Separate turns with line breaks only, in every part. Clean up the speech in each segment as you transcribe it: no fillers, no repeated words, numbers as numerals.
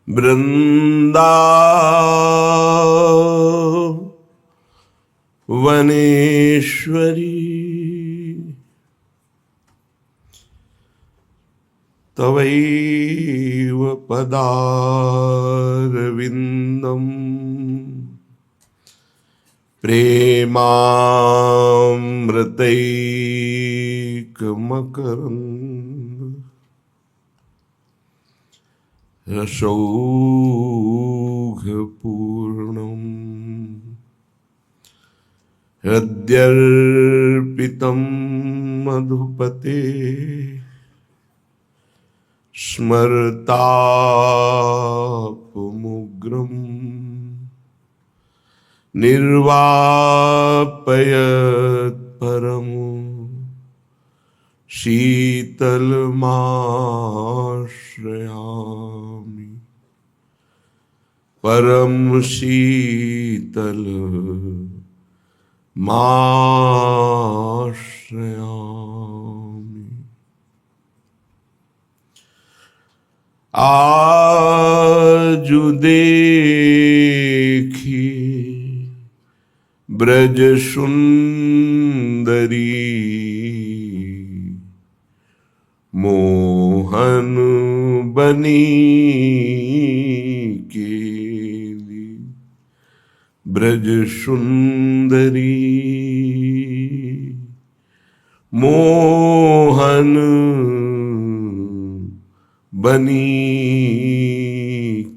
वृंदावनेश्वरी तवैव पदारविन्दम् प्रेमामृतैकमकरन् रसौघपूर्णम् हृद्यर्पितं मधुपते स्मर्तापमुग्रम् निर्वापयत् परमो शीतलमाश्रयामि परम शीतल माश्रयामि। आजु देखी ब्रज सुंदरी मोहन बनी केली ब्रज सुंदरी मोहन बनी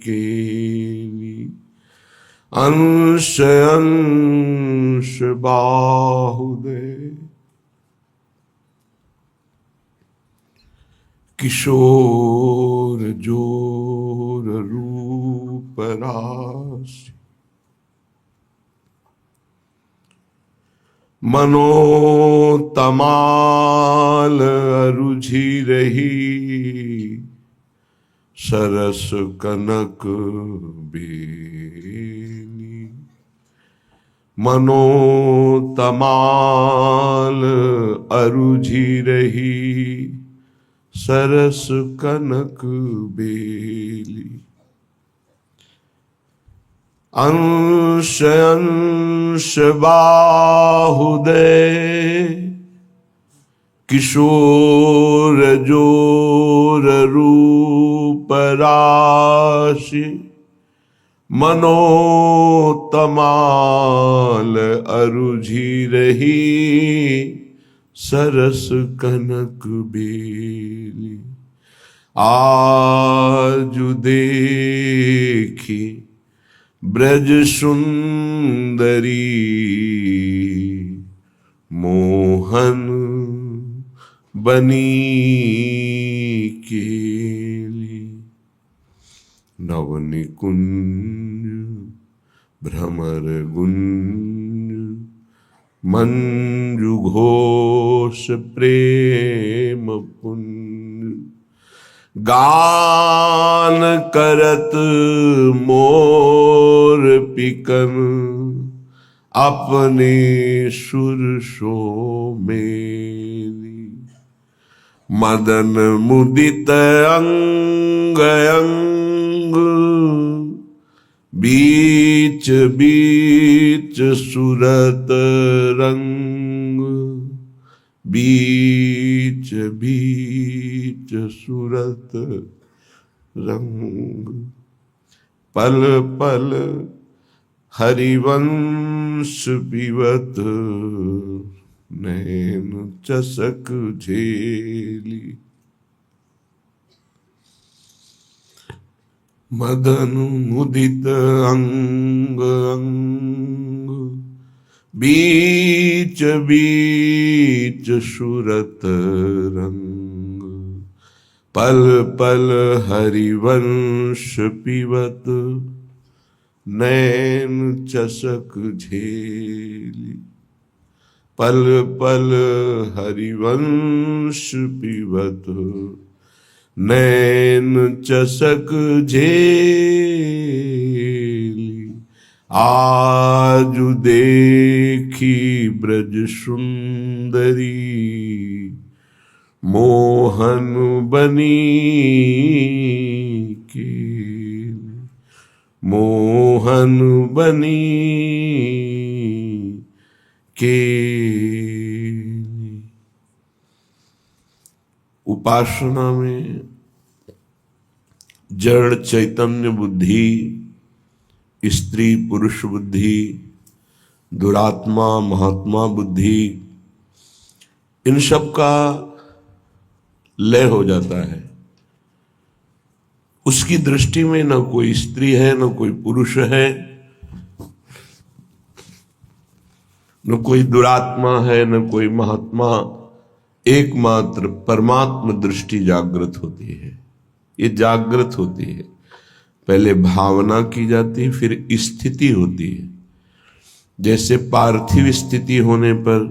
केली अंश अंश बाहुदे किशोर जोर रूप राशि मनोतमाल अरुझि रही सरस कनक बेनी मनोतमाल अरुझि रही सरस कनक बेली अंश अंश बाहुदय किशोर जोर रूप राशि मनोतमाल अरुझि रही सरस कनक बेली आजु देखी ब्रज सुंदरी मोहन बनी केली नवनिकुंज भ्रमर गुंज मंजु घोष प्रेम पुंज गान करत मोर पिकन अपने सुर सो मेली मदन मुदित अंग अंग बीच बीच सुरत रंग बीच बीच सुरत रंग पल पल हरिवंश पिबत नैन चसक झेली मदन मुदित अंग अंग बीच बीच सुरत रंग पल पल हरिवंश पिबत नैन चसक झेली पल पल हरिवंश पिबत नैन चसक झेली आजु देखी ब्रज सुंदरी मोहन बनी केली मोहन बनी के। उपासना में जड़ चैतन्य बुद्धि, स्त्री पुरुष बुद्धि, दुरात्मा महात्मा बुद्धि, इन सब का लय हो जाता है। उसकी दृष्टि में न कोई स्त्री है, न कोई पुरुष है, न कोई दुरात्मा है, न कोई महात्मा। एकमात्र परमात्म दृष्टि जागृत होती है। ये जागृत होती है। पहले भावना की जाती है, फिर स्थिति होती है। जैसे पार्थिव स्थिति होने पर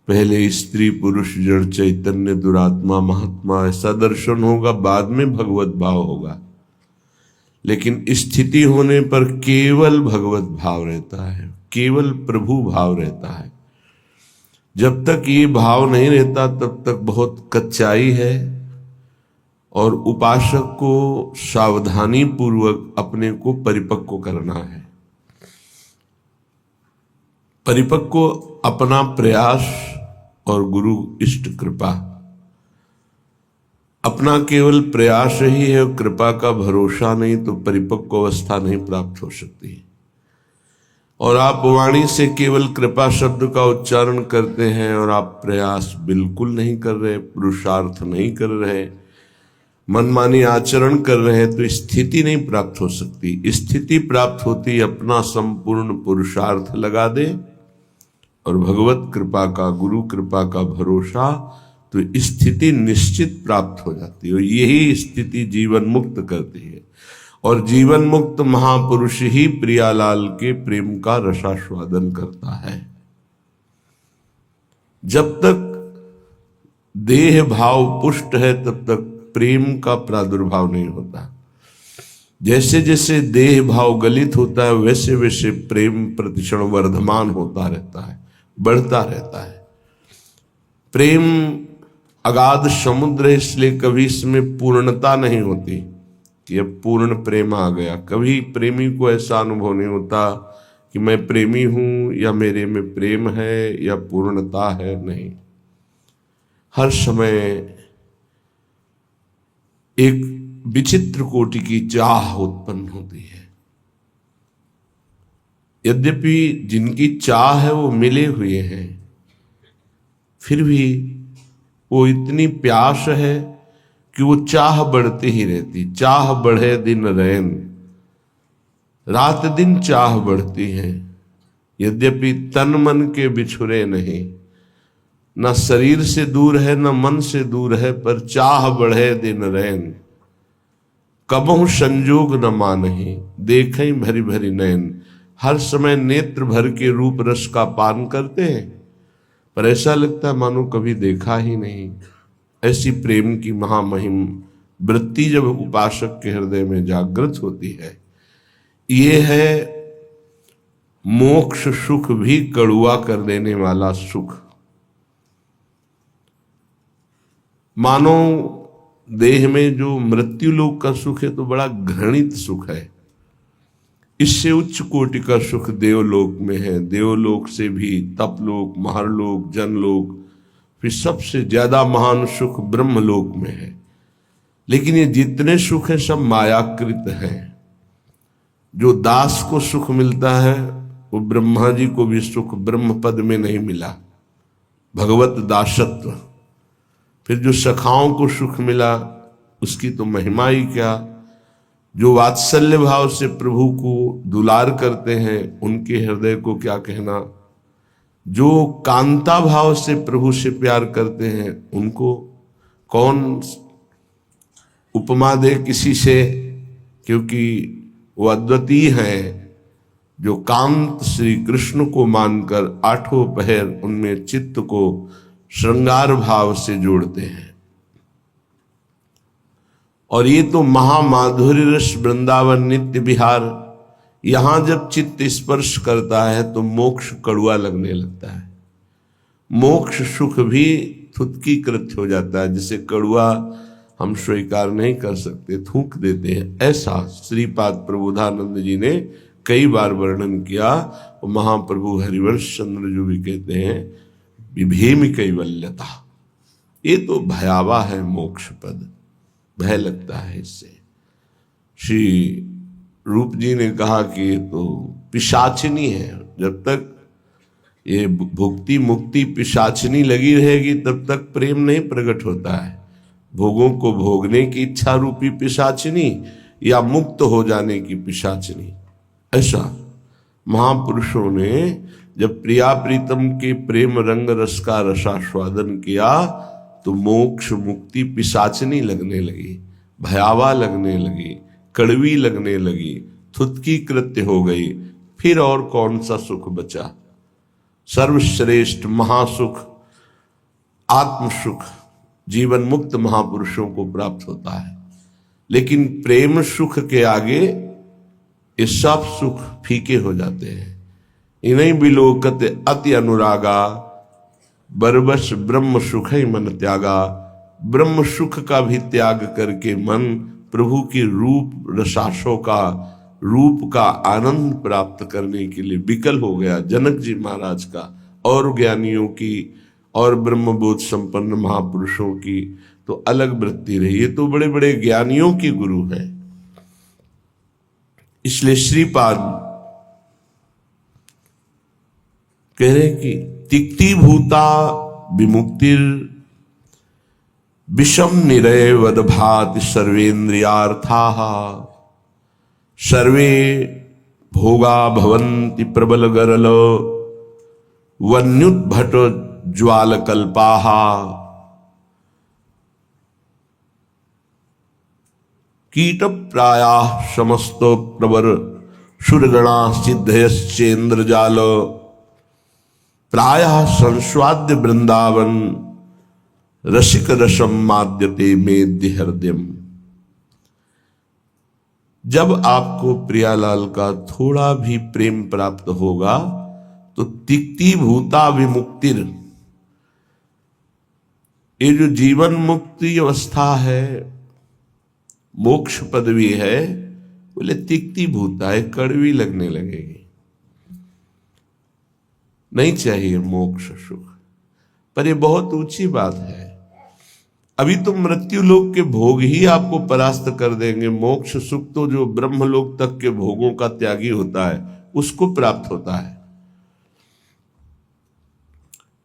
पहले स्त्री पुरुष जड़ चैतन्य दुरात्मा महात्मा ऐसा दर्शन होगा, बाद में भगवत भाव होगा। लेकिन स्थिति होने पर केवल भगवत भाव रहता है, केवल प्रभु भाव रहता है। जब तक ये भाव नहीं रहता तब तक बहुत कच्चाई है, और उपासक को सावधानी पूर्वक अपने को परिपक्व करना है। परिपक्व अपना प्रयास और गुरु इष्ट कृपा। अपना केवल प्रयास ही है, कृपा का भरोसा नहीं तो परिपक्व अवस्था नहीं प्राप्त हो सकती। और आप वाणी से केवल कृपा शब्द का उच्चारण करते हैं और आप प्रयास बिल्कुल नहीं कर रहे, पुरुषार्थ नहीं कर रहे, मनमानी आचरण कर रहे हैं, तो स्थिति नहीं प्राप्त हो सकती। स्थिति प्राप्त होती अपना संपूर्ण पुरुषार्थ लगा दे और भगवत कृपा का, गुरु कृपा का भरोसा, तो स्थिति निश्चित प्राप्त हो जाती है। और यही स्थिति जीवन मुक्त करती है। और जीवन मुक्त महापुरुष ही प्रियालाल के प्रेम का रसास्वादन करता है। जब तक देह भाव पुष्ट है तब तक प्रेम का प्रादुर्भाव नहीं होता। जैसे जैसे देह भाव गलित होता है वैसे वैसे प्रेम प्रतिक्षण वर्धमान होता रहता है, बढ़ता रहता है। प्रेम अगाध समुद्र है, इसलिए कभी इसमें पूर्णता नहीं होती कि अब पूर्ण प्रेम आ गया। कभी प्रेमी को ऐसा अनुभव नहीं होता कि मैं प्रेमी हूं या मेरे में प्रेम है या पूर्णता है, नहीं। हर समय एक विचित्र कोटि की चाह उत्पन्न होती है। यद्यपि जिनकी चाह है वो मिले हुए हैं, फिर भी वो इतनी प्यास है कि वो चाह बढ़ती ही रहती। चाह बढ़े दिन रैन, रात दिन चाह बढ़ती है। यद्यपि तन मन के बिछुरे नहीं, न शरीर से दूर है न मन से दूर है, पर चाह बढ़े दिन रैन। कबहु संजोग न मानहि, देखें भरी भरी नैन। हर समय नेत्र भर के रूप रस का पान करते हैं, पर ऐसा लगता है मानो कभी देखा ही नहीं। ऐसी प्रेम की महामहिम वृत्ति जब उपासक के हृदय में जागृत होती है, ये है मोक्ष सुख भी कड़ुआ कर देने वाला सुख। मानो देह में जो मृत्यु लोक का सुख है तो बड़ा घृणित सुख है। इससे उच्च कोटि का सुख देवलोक में है। देवलोक से भी तपलोक, महरलोक, जनलोक, फिर सबसे ज्यादा महान सुख ब्रह्मलोक में है। लेकिन ये जितने सुख है सब मायाकृत हैं। जो दास को सुख मिलता है वो ब्रह्मा जी को भी सुख ब्रह्म पद में नहीं मिला, भगवत दासत्व। फिर जो सखाओं को सुख मिला उसकी तो महिमा ही क्या। जो वात्सल्य भाव से प्रभु को दुलार करते हैं उनके हृदय को क्या कहना। जो कांता भाव से प्रभु से प्यार करते हैं उनको कौन उपमा दे किसी से, क्योंकि वो अद्वितीय हैं। जो कांत श्री कृष्ण को मानकर आठों पहर उनमें चित्त को श्रृंगार भाव से जोड़ते हैं। और ये तो महामाधुर्य रस वृंदावन नित्य विहार, यहां जब चित्त स्पर्श करता है तो मोक्ष कड़ुआ लगने लगता है। मोक्ष सुख भी थुत्कीकृत हो जाता है। जैसे कड़ुआ हम स्वीकार नहीं कर सकते, थूक देते हैं। ऐसा श्रीपाद प्रबोधानंद जी ने कई बार वर्णन किया। और महाप्रभु हरिवंश चंद्र जो भी कहते हैं विभेम कैवल्यता, ये तो भयावह है मोक्ष पद, भय लगता है इससे। श्री रूप जी ने कहा कि ये तो पिशाचिनी है, जब तक ये भुक्ति मुक्ति पिशाचिनी लगी रहेगी तब तक प्रेम नहीं प्रकट होता है। भोगों को भोगने की इच्छा रूपी पिशाचिनी या मुक्त हो जाने की पिशाचिनी। ऐसा महापुरुषों ने जब प्रिया प्रीतम के प्रेम रंग रस का रसास्वादन किया तो मोक्ष मुक्ति पिशाचिनी लगने लगी, भयावह लगने लगी, कड़वी लगने लगी, थुतकी कृत्य हो गई। फिर और कौन सा सुख बचा? सर्वश्रेष्ठ महासुख आत्म सुख जीवन मुक्त महापुरुषों को प्राप्त होता है। लेकिन प्रेम सुख के आगे ये सब सुख फीके हो जाते हैं। इन्हीं बिलोकत अति अनुरागा, बरबस ब्रह्म सुख ही मन त्यागा। ब्रह्म सुख का भी त्याग करके मन प्रभु की रूप रसासों का, रूप का आनंद प्राप्त करने के लिए विकल हो गया। जनक जी महाराज का और ज्ञानियों की और ब्रह्मबोध संपन्न महापुरुषों की तो अलग वृत्ति रही। ये तो बड़े बड़े ज्ञानियों की गुरु है। इसलिए श्रीपाद कह रहे कि तिक्ति भूता विमुक्तिर विषम निरय वदभाति सर्वेन्द्रियार्थाः सर्वे भोगा भवन्ति प्रबल गरल वन्युद्भट ज्वालकल्पाः कीट प्रायाः समस्त प्रवर सुरगणा सिद्धयश्चेन्द्रजाल प्रायः संस्वाद्य वृंदावन रसिक रसम माद्यते मेद्य हृदयम। जब आपको प्रियालाल का थोड़ा भी प्रेम प्राप्त होगा तो तिक्ति भूता विमुक्तिर, ये जो जीवन मुक्ति अवस्था है, मोक्ष पदवी है, बोले तिक्ति भूता है, कड़वी लगने लगेगी। नहीं चाहिए मोक्ष सुख, पर ये बहुत ऊंची बात है। अभी तो मृत्यु लोक के भोग ही आपको परास्त कर देंगे। मोक्ष सुख तो जो ब्रह्मलोक तक के भोगों का त्यागी होता है उसको प्राप्त होता है।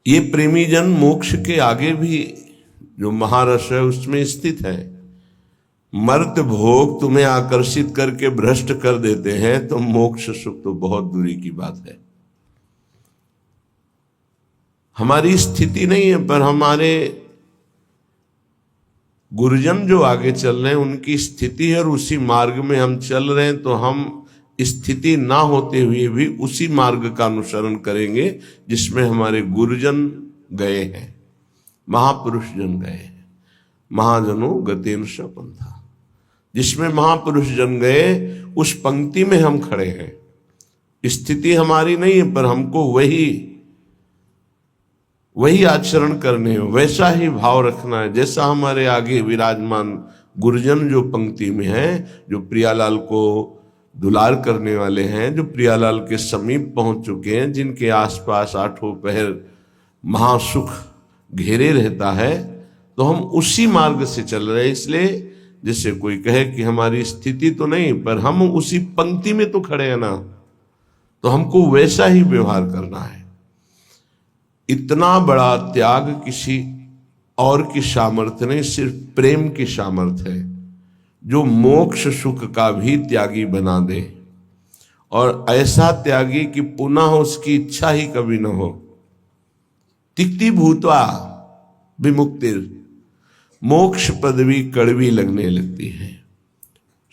ये प्रेमी जन मोक्ष के आगे भी जो महारस है उसमें स्थित है। मर्त भोग तुम्हें आकर्षित करके भ्रष्ट कर देते हैं तो मोक्ष सुख तो बहुत दूरी की बात है। हमारी स्थिति नहीं है, पर हमारे गुरुजन जो आगे चल रहे हैं उनकी स्थिति है और उसी मार्ग में हम चल रहे हैं, तो हम स्थिति ना होते हुए भी उसी मार्ग का अनुसरण करेंगे जिसमें हमारे गुरुजन गए हैं, महापुरुष जन गए हैं। महाजनों गतेन स पंथा, जिसमें महापुरुष जन गए उस पंक्ति में हम खड़े हैं। स्थिति हमारी नहीं है, पर हमको वही आचरण करने हैं, वैसा ही भाव रखना है जैसा हमारे आगे विराजमान गुरुजन जो पंक्ति में हैं, जो प्रियालाल को दुलार करने वाले हैं, जो प्रियालाल के समीप पहुंच चुके हैं, जिनके आसपास आठों पहर महासुख घेरे रहता है, तो हम उसी मार्ग से चल रहे हैं। इसलिए जैसे कोई कहे कि हमारी स्थिति तो नहीं, पर हम उसी पंक्ति में तो खड़े हैं ना, तो हमको वैसा ही व्यवहार करना है। इतना बड़ा त्याग किसी और की सामर्थ्य नहीं, सिर्फ प्रेम की सामर्थ्य है जो मोक्ष सुख का भी त्यागी बना दे, और ऐसा त्यागी कि पुनः उसकी इच्छा ही कभी न हो। तिक्ति भूत्वा विमुक्तिर, मोक्ष पदवी कड़वी लगने लगती है।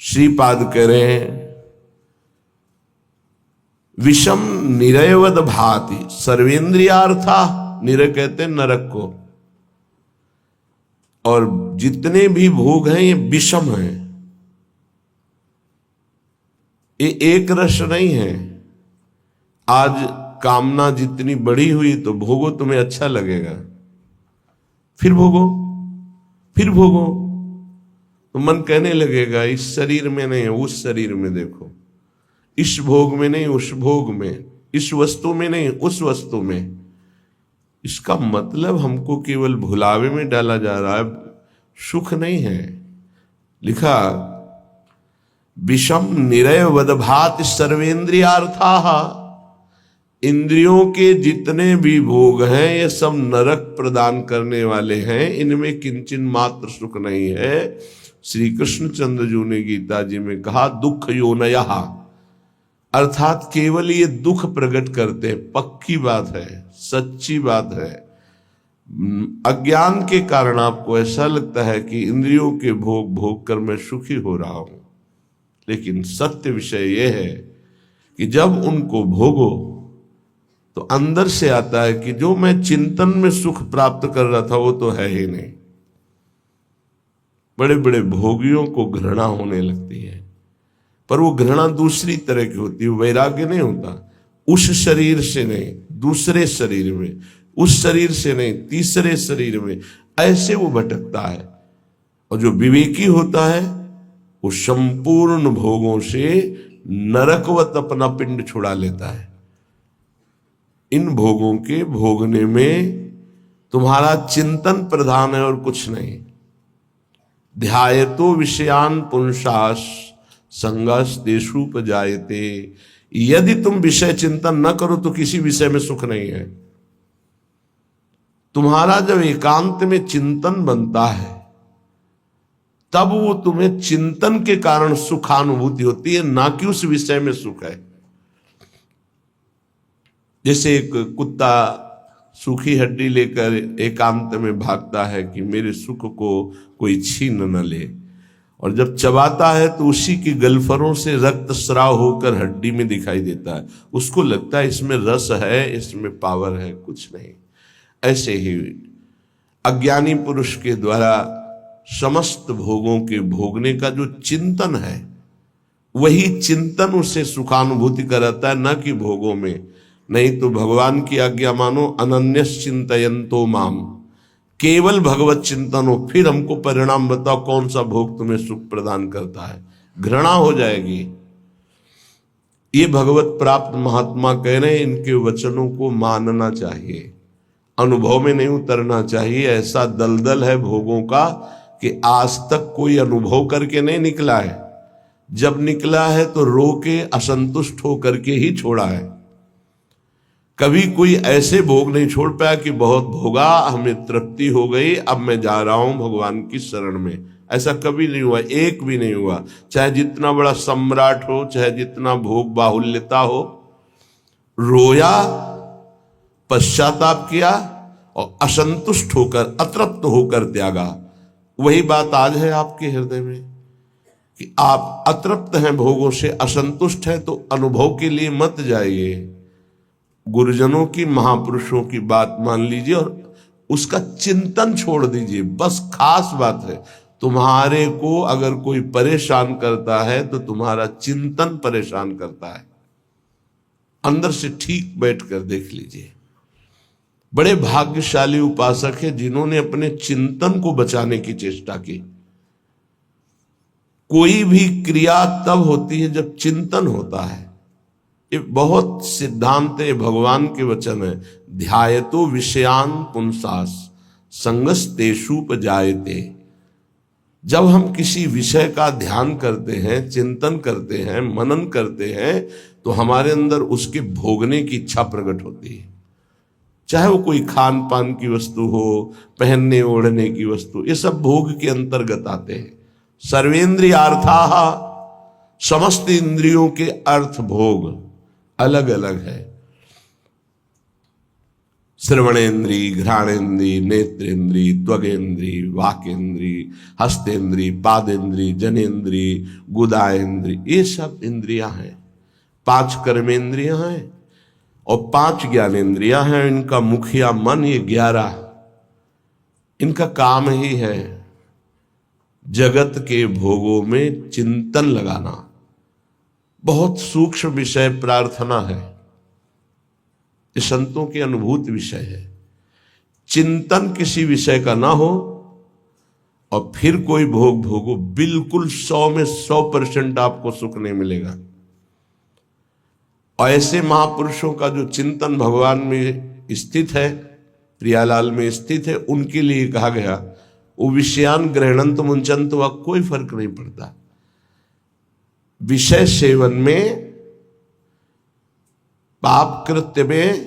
श्रीपाद कह रहे हैं विषम निरयवद भाति सर्वेन्द्रियार्था, निरय कहते हैं नरक को, और जितने भी भोग हैं ये विषम हैं, ये एक रस नहीं है। आज कामना जितनी बढ़ी हुई तो भोगो, तुम्हें अच्छा लगेगा, फिर भोगो, फिर भोगो, तो मन कहने लगेगा इस शरीर में नहीं, उस शरीर में देखो, इस भोग में नहीं, उस भोग में, इस वस्तु में नहीं, उस वस्तु में। इसका मतलब हमको केवल भुलावे में डाला जा रहा है, सुख नहीं है। लिखा विषम निरय वदभात सर्वेंद्रियार्थाः, इंद्रियों के जितने भी भोग हैं ये सब नरक प्रदान करने वाले हैं, इनमें किंचन मात्र सुख नहीं है। श्री कृष्णचंद्र जी ने गीता जी में कहा दुख योनयः, अर्थात केवल ये दुख प्रकट करते हैं। पक्की बात है, सच्ची बात है। अज्ञान के कारण आपको ऐसा लगता है कि इंद्रियों के भोग भोग कर मैं सुखी हो रहा हूं, लेकिन सत्य विषय यह है कि जब उनको भोगो तो अंदर से आता है कि जो मैं चिंतन में सुख प्राप्त कर रहा था वो तो है ही नहीं। बड़े बड़े भोगियों को घृणा होने लगती है, पर वो घृणा दूसरी तरह की होती है, वैराग्य नहीं होता। उस शरीर से नहीं, दूसरे शरीर में, उस शरीर से नहीं, तीसरे शरीर में, ऐसे वो भटकता है। और जो विवेकी होता है वो संपूर्ण भोगों से नरकवत अपना पिंड छुड़ा लेता है। इन भोगों के भोगने में तुम्हारा चिंतन प्रधान है और कुछ नहीं। ध्यायतो विषयान पुंसास संगस देशुपजायते, यदि तुम विषय चिंतन न करो तो किसी विषय में सुख नहीं है। तुम्हारा जब एकांत में चिंतन बनता है तब वो तुम्हें चिंतन के कारण सुखानुभूति होती है, ना कि उस विषय में सुख है। जैसे एक कुत्ता सूखी हड्डी लेकर एकांत में भागता है कि मेरे सुख को कोई छीन न ले, और जब चबाता है तो उसी की गलफरों से रक्त स्राव होकर हड्डी में दिखाई देता है। उसको लगता है इसमें रस है, इसमें पावर है, कुछ नहीं। ऐसे ही अज्ञानी पुरुष के द्वारा समस्त भोगों के भोगने का जो चिंतन है, वही चिंतन उसे सुखानुभूति कराता है, न कि भोगों में। नहीं तो भगवान की आज्ञा मानो, अनन्यस चिंतयन्तो माम, केवल भगवत चिंतन हो, फिर हमको परिणाम बताओ कौन सा भोग तुम्हें सुख प्रदान करता है। घृणा हो जाएगी। ये भगवत प्राप्त महात्मा कह रहे हैं, इनके वचनों को मानना चाहिए, अनुभव में नहीं उतरना चाहिए। ऐसा दलदल है भोगों का कि आज तक कोई अनुभव करके नहीं निकला है। जब निकला है तो रो के असंतुष्ट होकर के ही छोड़ा है। कभी कोई ऐसे भोग नहीं छोड़ पाया कि बहुत भोगा, हमें तृप्ति हो गई, अब मैं जा रहा हूं भगवान की शरण में। ऐसा कभी नहीं हुआ, एक भी नहीं हुआ। चाहे जितना बड़ा सम्राट हो, चाहे जितना भोग बाहुल्यता हो, रोया, पश्चाताप किया और असंतुष्ट होकर, अतृप्त होकर त्यागा। वही बात आज है आपके हृदय में कि आप अतृप्त हैं भोगों से, असंतुष्ट हैं, तो अनुभव के लिए मत जाइए। गुरुजनों की, महापुरुषों की बात मान लीजिए और उसका चिंतन छोड़ दीजिए। बस खास बात है, तुम्हारे को अगर कोई परेशान करता है तो तुम्हारा चिंतन परेशान करता है। अंदर से ठीक बैठकर देख लीजिए। बड़े भाग्यशाली उपासक है जिन्होंने अपने चिंतन को बचाने की चेष्टा की। कोई भी क्रिया तब होती है जब चिंतन होता है। ये बहुत सिद्धांत है, भगवान के वचन है। ध्यायतो विषयान पुंसास संगस तेषुपजायते। जब हम किसी विषय का ध्यान करते हैं, चिंतन करते हैं, मनन करते हैं, तो हमारे अंदर उसके भोगने की इच्छा प्रकट होती है। चाहे वो कोई खान पान की वस्तु हो, पहनने ओढ़ने की वस्तु, ये सब भोग के अंतर्गत आते हैं। सर्वेंद्रियार्थाः, समस्त इंद्रियों के अर्थ भोग अलग अलग है। श्रवणेन्द्री, घ्राणेन्द्री, नेत्रेन्द्री, त्वगेन्द्री, वाकेन्द्री, हस्तेन्द्री, पादेन्द्री, जनेन्द्री, गुदाएन्द्री, ये सब इंद्रियां हैं। 5 कर्मेंद्रियां हैं और 5 ज्ञानेन्द्रियां हैं। इनका मुखिया मन, ये 11, इनका काम ही है जगत के भोगों में चिंतन लगाना। बहुत सूक्ष्म विषय प्रार्थना है, ये संतों के अनुभूत विषय है। चिंतन किसी विषय का ना हो, और फिर कोई भोग भोगो, बिल्कुल 100 में 100% आपको सुख नहीं मिलेगा। और ऐसे महापुरुषों का जो चिंतन भगवान में स्थित है, प्रियालाल में स्थित है, उनके लिए कहा गया वो विषयान ग्रहणंत मुंचंत, वह कोई फर्क नहीं पड़ता। विषय सेवन में, पाप कृत्य में,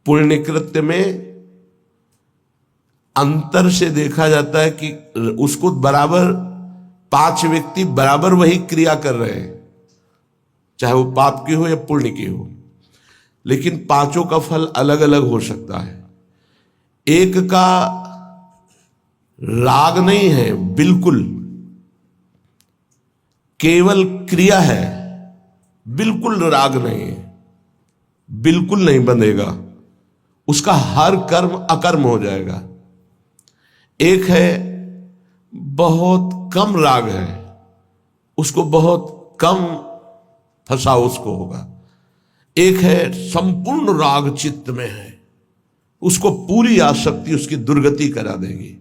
पुण्य कृत्य में अंतर से देखा जाता है कि उसको बराबर 5 व्यक्ति बराबर वही क्रिया कर रहे हैं, चाहे वो पाप की हो या पुण्य की हो, लेकिन पांचों का फल अलग अलग हो सकता है। एक का राग नहीं है, बिल्कुल केवल क्रिया है, बिल्कुल राग नहीं है, बिल्कुल नहीं बंधेगा, उसका हर कर्म अकर्म हो जाएगा। एक है बहुत कम राग है, उसको बहुत कम फंसाओ उसको होगा। एक है संपूर्ण राग चित्त में है, उसको पूरी आसक्ति उसकी दुर्गति करा देगी।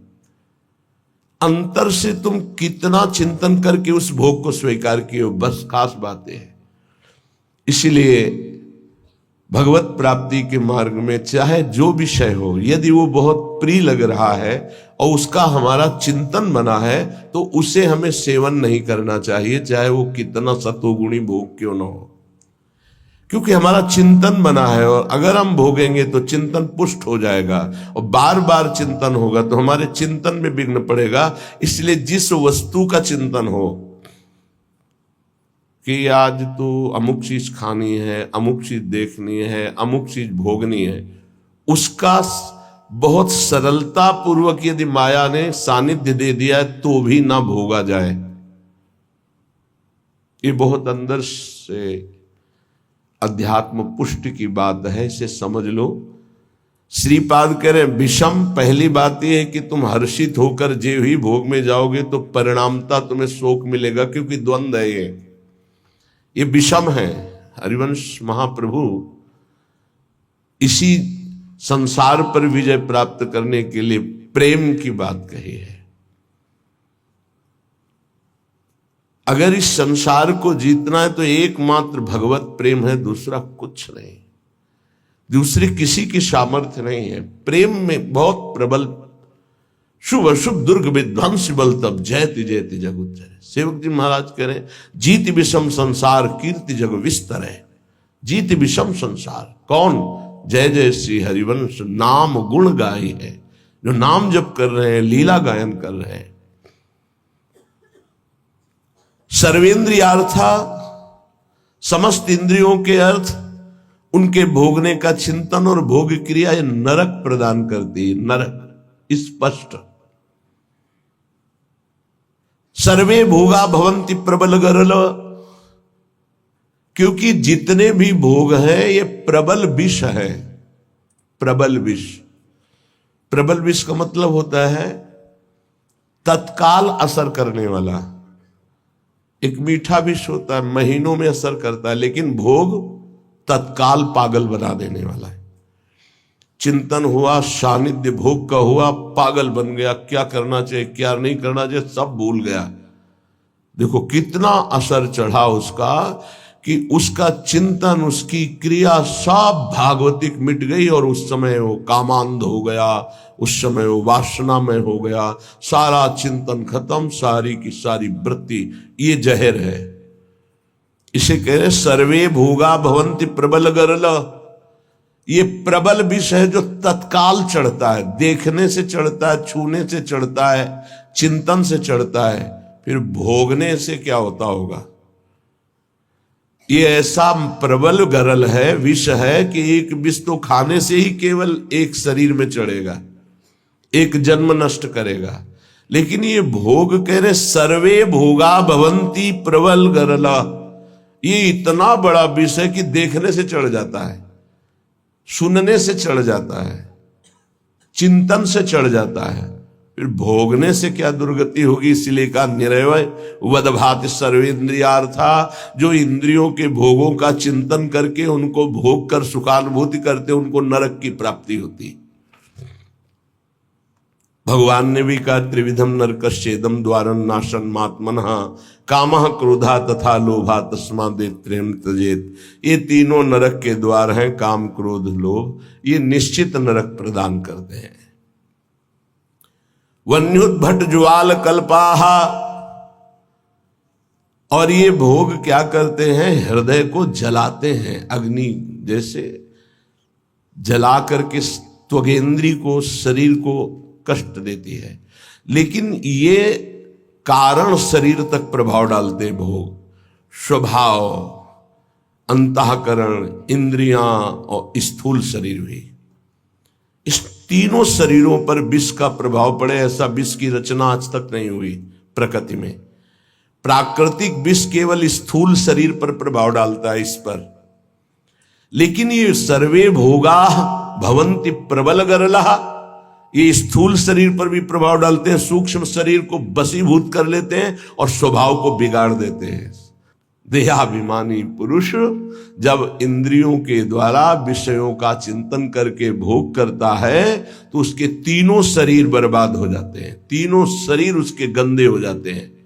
अंतर से तुम कितना चिंतन करके उस भोग को स्वीकार किए हो, बस खास बातें हैं। इसीलिए भगवत प्राप्ति के मार्ग में चाहे जो विषय हो, यदि वो बहुत प्रिय लग रहा है और उसका हमारा चिंतन बना है, तो उसे हमें सेवन नहीं करना चाहिए, चाहे वो कितना सतोगुणी भोग क्यों न हो, क्योंकि हमारा चिंतन बना है। और अगर हम भोगेंगे तो चिंतन पुष्ट हो जाएगा, और बार बार चिंतन होगा तो हमारे चिंतन में विघ्न पड़ेगा। इसलिए जिस वस्तु का चिंतन हो कि आज तो अमुक चीज खानी है, अमुक चीज देखनी है, अमुक चीज भोगनी है, उसका बहुत सरलता पूर्वक यदि माया ने सानिध्य दे दिया तो भी ना भोगा जाए। ये बहुत अंदर से अध्यात्म पुष्टि की बात है, इसे समझ लो। श्रीपाद कह रहे विषम, पहली बात यह है कि तुम हर्षित होकर जे ही भोग में जाओगे तो परिणामता तुम्हें शोक मिलेगा, क्योंकि द्वंद्व है ये विषम है। हरिवंश महाप्रभु इसी संसार पर विजय प्राप्त करने के लिए प्रेम की बात कही है। अगर इस संसार को जीतना है तो एकमात्र भगवत प्रेम है, दूसरा कुछ नहीं, दूसरी किसी की सामर्थ्य नहीं है। प्रेम में बहुत प्रबल, शुभ अशुभ दुर्ग विध्वंस बल तब जयति जयति जग उच्चरे। सेवक जी महाराज कह रहे जीत विषम संसार कीर्ति जग विस्तर है। जीत विषम संसार कौन? जय जय श्री हरिवंश नाम गुण गाई है, जो नाम जप कर रहे हैं, लीला गायन कर रहे हैं। सर्वेंद्रियार्था, समस्त इंद्रियों के अर्थ, उनके भोगने का चिंतन और भोग क्रिया ये नरक प्रदान करती है, नरक स्पष्ट। सर्वे भोगा भवंति प्रबल गरल, क्योंकि जितने भी भोग हैं ये प्रबल विष है। प्रबल विष, प्रबल विष का मतलब होता है तत्काल असर करने वाला। एक मीठा विष होता है, महीनों में असर करता है, लेकिन भोग तत्काल पागल बना देने वाला है। चिंतन हुआ, सानिध्य भोग का हुआ, पागल बन गया, क्या करना चाहिए क्या नहीं करना चाहिए सब भूल गया। देखो कितना असर चढ़ा उसका, कि उसका चिंतन, उसकी क्रिया सब भागवतिक मिट गई, और उस समय वो कामांध हो गया, उस समय वो वासना में हो गया, सारा चिंतन खत्म, सारी की सारी वृत्ति। ये जहर है, इसे कह रहे सर्वे भोगा भवंति प्रबल गरल। ये प्रबल विष है जो तत्काल चढ़ता है, देखने से चढ़ता है, छूने से चढ़ता है, चिंतन से चढ़ता है, फिर भोगने से क्या होता होगा। ये ऐसा प्रबल गरल है, विष है, कि एक विष तो खाने से ही केवल एक शरीर में चढ़ेगा, एक जन्म नष्ट करेगा। लेकिन ये भोग कह रहे सर्वे भोगा भवंती प्रबल गरला, ये इतना बड़ा विष है कि देखने से चढ़ जाता है, सुनने से चढ़ जाता है, चिंतन से चढ़ जाता है, फिर भोगने से क्या दुर्गति होगी। इसलिए कहा निरवय वदभाति सर्वेंद्रियार्था, जो इंद्रियों के भोगों का चिंतन करके उनको भोग कर सुखानुभूति करते उनको नरक की प्राप्ति होती। भगवान ने भी कहा त्रिविधम नरकश्चेदम द्वारं नाशन मात्मनः कामः क्रोधा तथा लोभा तस्मादेत्रेम त्यजेत। ये तीनों नरक के द्वार हैं, काम क्रोध लोभ, ये निश्चित नरक प्रदान करते हैं। वन्युद्भट ज्वाल कल्पाहा, और ये भोग क्या करते हैं, हृदय को जलाते हैं, अग्नि जैसे जला करके त्वगेंद्री को, शरीर को कष्ट देती है। लेकिन ये कारण शरीर तक प्रभाव डालते हैं भोग, स्वभाव, अंतःकरण, इंद्रियां और स्थूल शरीर भी। इस तीनों शरीरों पर विष का प्रभाव पड़े, ऐसा विष की रचना आज तक नहीं हुई प्रकृति में। प्राकृतिक विष केवल स्थूल शरीर पर प्रभाव डालता है, इस पर। लेकिन ये सर्वे भोगा भवंति प्रबल गरला, ये स्थूल शरीर पर भी प्रभाव डालते हैं, सूक्ष्म शरीर को बसीभूत कर लेते हैं और स्वभाव को बिगाड़ देते हैं। देहाभिमानी पुरुष जब इंद्रियों के द्वारा विषयों का चिंतन करके भोग करता है तो उसके तीनों शरीर बर्बाद हो जाते हैं, तीनों शरीर उसके गंदे हो जाते हैं।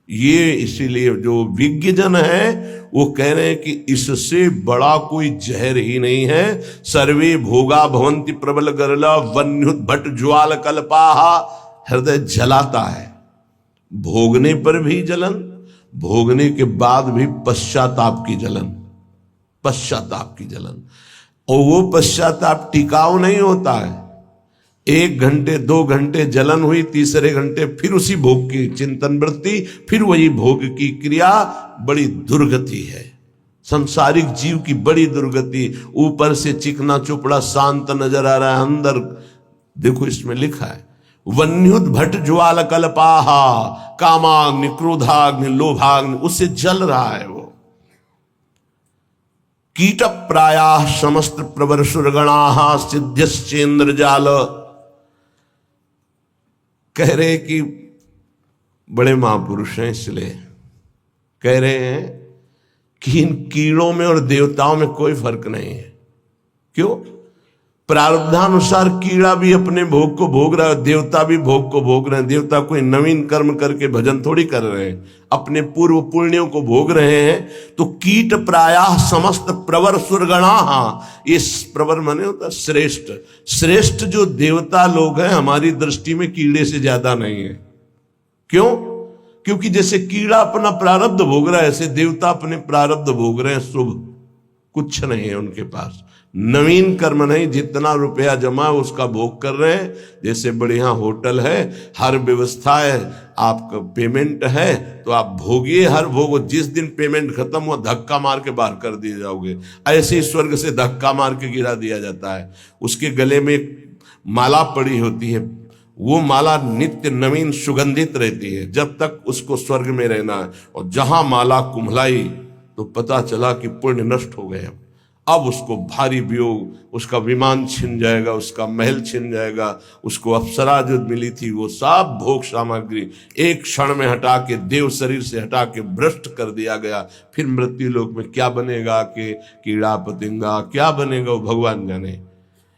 ये इसीलिए जो विज्ञजन है वो कह रहे हैं कि इससे बड़ा कोई जहर ही नहीं है। सर्वे भोगा भवंति प्रबल गरला वन्युद्भट ज्वाल कल्पाहा, हृदय जलाता है, भोगने पर भी जलन, भोगने के बाद भी पश्चाताप की जलन, पश्चाताप की जलन। और वो पश्चाताप टिकाऊ नहीं होता है। 1 घंटे 2 घंटे जलन हुई, तीसरे घंटे फिर उसी भोग की चिंतन वृत्ति, फिर वही भोग की क्रिया। बड़ी दुर्गति है संसारिक जीव की, बड़ी दुर्गति। ऊपर से चिकना चुपड़ा शांत नजर आ रहा है, अंदर देखो इसमें लिखा है वन्युद्भट ज्वाल कल्पाहा, कामाग्नि क्रोधाग्नि लोभाग्नि, उससे जल रहा है वो। कीट प्रायाः समस्त प्रवर सुरगणाः सिद्ध्यश्चेन्द्र जाल। कह रहे कि बड़े महापुरुष हैं, इसलिए कह रहे हैं कि इन कीड़ों में और देवताओं में कोई फर्क नहीं है। क्यों? प्रारब्धानुसार कीड़ा भी अपने भोग को भोग रहा है, देवता भी भोग को भोग रहे हैं। देवता कोई नवीन कर्म करके भजन थोड़ी कर रहे हैं, अपने पूर्व पुण्यों को भोग रहे हैं। तो कीट प्रायः समस्त प्रवर सुरगणाः, इस प्रवर माने होता श्रेष्ठ, श्रेष्ठ जो देवता लोग हैं हमारी दृष्टि में कीड़े से ज्यादा नहीं है। क्यों? क्योंकि जैसे कीड़ा अपना प्रारब्ध भोग रहा है, ऐसे देवता अपने प्रारब्ध भोग रहे हैं। शुभ कुछ नहीं है उनके पास, नवीन कर्म नहीं, जितना रुपया जमा है उसका भोग कर रहे हैं। जैसे बढ़िया होटल है, हर व्यवस्था है, आपका पेमेंट है तो आप भोगिए, हर भोग। जिस दिन पेमेंट खत्म हुआ धक्का मार के बाहर कर दिए जाओगे। ऐसे ही स्वर्ग से धक्का मार के गिरा दिया जाता है। उसके गले में एक माला पड़ी होती है, वो माला नित्य नवीन सुगंधित रहती है जब तक उसको स्वर्ग में रहना है। और जहां माला कुम्हलाई तो पता चला कि पुण्य नष्ट हो गए। अब उसको भारी वियोग, उसका विमान छिन जाएगा, उसका महल छिन जाएगा, उसको अप्सरा जो मिली थी वो सब भोग सामग्री एक क्षण में हटा के, देव शरीर से हटा के भ्रष्ट कर दिया गया। फिर मृत्यु लोक में क्या बनेगा कि कीड़ा पतिंगा क्या बनेगा वो भगवान जाने।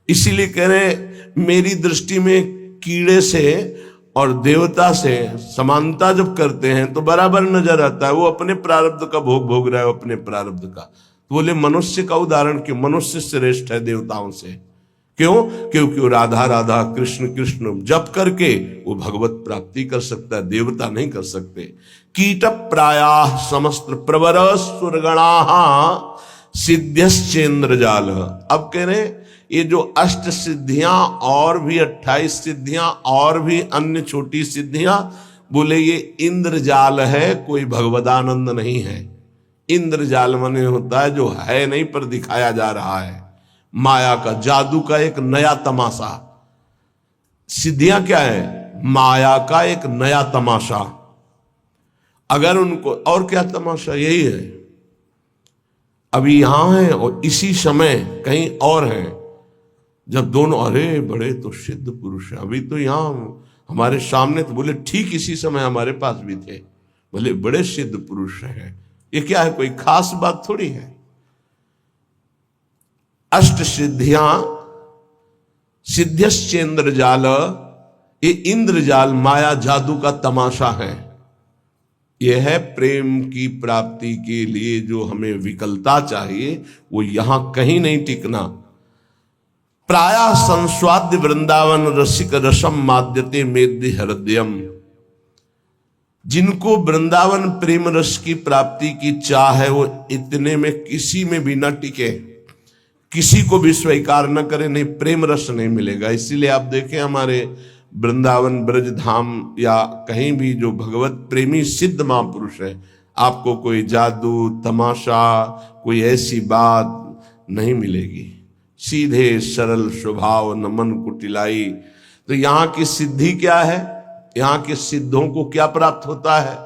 इसीलिए कह रहे मेरी दृष्टि में कीड़े से और देवता से समानता जब करते हैं तो बराबर नजर आता है। वो अपने प्रारब्ध का भोग भोग रहा है, अपने प्रारब्ध का। तो बोले मनुष्य का उदाहरण क्यों? मनुष्य श्रेष्ठ है देवताओं से। क्यों? क्योंकि वो राधा राधा कृष्ण कृष्ण जप करके वो भगवत प्राप्ति कर सकता है, देवता नहीं कर सकते। कीट प्रायाः समस्त प्रवर सुरगणाः सिद्ध्यश्चेन्द्र जाल। अब कह रहे ये जो अष्ट सिद्धियां और भी 28 सिद्धियां और भी अन्य छोटी सिद्धियां, बोले ये इंद्रजाल है, कोई भगवदानंद नहीं है। इंद्रजाल माने होता है जो है नहीं पर दिखाया जा रहा है, माया का, जादू का एक नया तमाशा। सिद्धियां क्या है? माया का एक नया तमाशा। अगर उनको और क्या तमाशा, यही है अभी यहां है और इसी समय कहीं और है। जब दोनों अरे बड़े तो सिद्ध पुरुष हैं, अभी तो यहां हमारे सामने, तो बोले ठीक इसी समय हमारे पास भी थे, बोले बड़े सिद्ध पुरुष हैं। ये क्या है? कोई खास बात थोड़ी है। अष्ट सिद्धियां सिद्ध्यश्चेन्द्र जाल, ये इंद्रजाल माया जादू का तमाशा है। यह है प्रेम की प्राप्ति के लिए जो हमें विकलता चाहिए, वो यहां कहीं नहीं टिकना। प्रायः संस्वाद्य वृंदावन रसिक रसम माद्यते मेद्य हृदयम। जिनको वृंदावन प्रेम रस की प्राप्ति की चाह है, वो इतने में किसी में भी न टिके, किसी को भी स्वीकार न करे, नहीं प्रेम रस नहीं मिलेगा। इसीलिए आप देखें हमारे वृंदावन ब्रज धाम या कहीं भी जो भगवत प्रेमी सिद्ध महापुरुष है, आपको कोई जादू तमाशा कोई ऐसी बात नहीं मिलेगी। सीधे सरल स्वभाव नमन कुटिलाई। तो यहाँ की सिद्धि क्या है? यहाँ के सिद्धों को क्या प्राप्त होता है?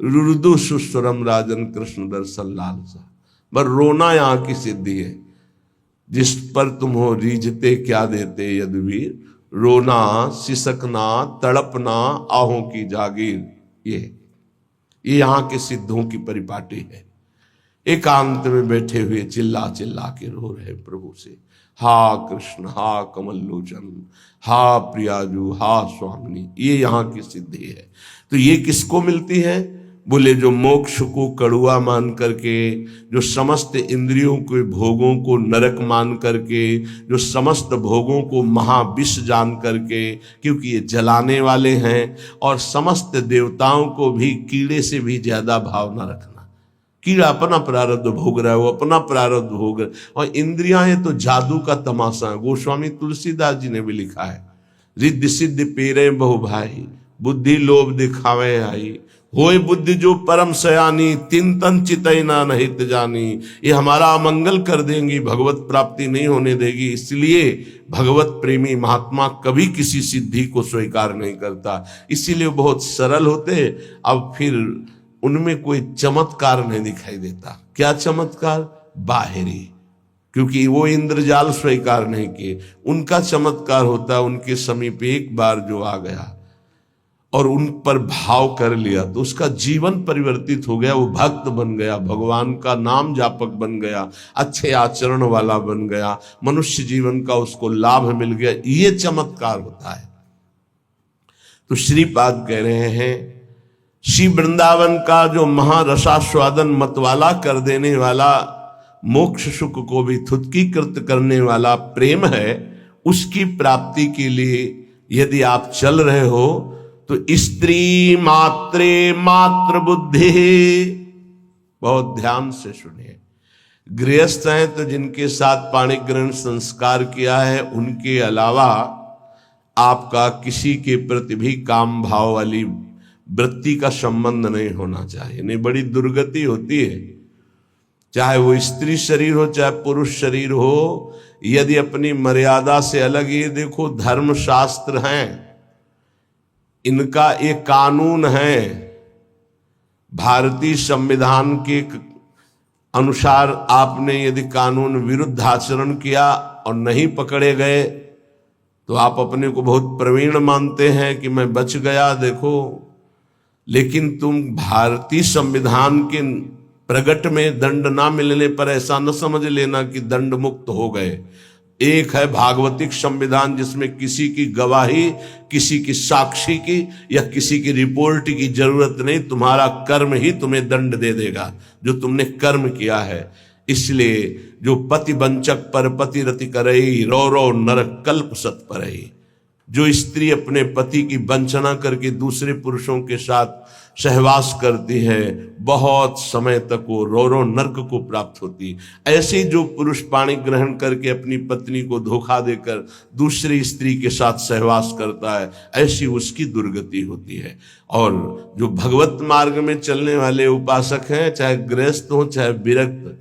रुदु सुस्वरम राजन कृष्ण दर्शन लालसा। पर रोना यहाँ की सिद्धि है। जिस पर तुम हो रीझते क्या देते यदुवीर, रोना सिसकना तड़पना आहों की जागीर। ये यहाँ के सिद्धों की परिपाटी है। एकांत में बैठे हुए चिल्ला चिल्ला के रो रहे प्रभु से, हा कृष्ण, हा कमल लोचन, हा प्रियाजू, हा स्वामिनी। ये यहाँ की सिद्धि है। तो ये किसको मिलती है? बोले जो मोक्ष को कड़ुआ मान करके, जो समस्त इंद्रियों के भोगों को नरक मान करके, जो समस्त भोगों को महाविष जान करके, क्योंकि ये जलाने वाले हैं, और समस्त देवताओं को भी कीड़े से भी ज्यादा भाव न रखना। कीड़ा अपना प्रारब्ध भोग रहा है, वो अपना प्रारब्ध भोग रहा है। और इंद्रियां हैं तो जादू का तमाशा। गोस्वामी तुलसीदास जी ने भी लिखा है, रिद्धि सिद्धि पेरे बहु भाई, बुद्धि लोभ दिखावे आई, होए बुद्धि जो परम सयानी, तिन तन चितैना नहित जानी। ये हमारा अमंगल कर देंगी, भगवत प्राप्ति नहीं होने देगी। इसलिए भगवत प्रेमी महात्मा कभी किसी सिद्धि को स्वीकार नहीं करता। इसीलिए बहुत सरल होते। अब फिर उनमें कोई चमत्कार नहीं दिखाई देता। क्या चमत्कार? बाहरी, क्योंकि वो इंद्रजाल स्वीकार नहीं किए। उनका चमत्कार होता है, उनके समीप एक बार जो आ गया और उन पर भाव कर लिया तो उसका जीवन परिवर्तित हो गया। वो भक्त बन गया, भगवान का नाम जापक बन गया, अच्छे आचरण वाला बन गया, मनुष्य जीवन का उसको लाभ मिल गया। ये चमत्कार होता है। तो श्रीपाद कह रहे हैं, श्री वृंदावन का जो महारसास्वादन मतवाला कर देने वाला, मोक्ष सुख को भी थुत्कीकृत करने वाला प्रेम है, उसकी प्राप्ति के लिए यदि आप चल रहे हो तो स्त्री मात्रे मात्र बुद्धि। बहुत ध्यान से सुनिए। गृहस्थ हैं तो जिनके साथ पाणी ग्रहण संस्कार किया है, उनके अलावा आपका किसी के प्रति भी काम भाव वाली वृत्ति का संबंध नहीं होना चाहिए। नहीं, बड़ी दुर्गति होती है। चाहे वो स्त्री शरीर हो चाहे पुरुष शरीर हो, यदि अपनी मर्यादा से अलग, ये देखो धर्म शास्त्र हैं, इनका एक कानून है। भारतीय संविधान के अनुसार आपने यदि कानून विरुद्ध आचरण किया और नहीं पकड़े गए तो आप अपने को बहुत प्रवीण मानते हैं कि मैं बच गया, देखो। लेकिन तुम भारतीय संविधान के प्रगट में दंड ना मिलने पर ऐसा न समझ लेना कि दंड मुक्त हो गए। एक है भागवतिक संविधान, जिसमें किसी की गवाही, किसी की साक्षी की या किसी की रिपोर्ट की जरूरत नहीं, तुम्हारा कर्म ही तुम्हें दंड दे देगा जो तुमने कर्म किया है। इसलिए जो पति वंचक पर पति रति करई, रो रो नरक कल्प सत परई। जो स्त्री अपने पति की वंचना करके दूसरे पुरुषों के साथ सहवास करती है, बहुत समय तक वो रो रो नरक को प्राप्त होती। ऐसे जो पुरुष पाणी ग्रहण करके अपनी पत्नी को धोखा देकर दूसरी स्त्री के साथ सहवास करता है, ऐसी उसकी दुर्गति होती है। और जो भगवत मार्ग में चलने वाले उपासक हैं, चाहे गृहस्थ हो चाहे विरक्त,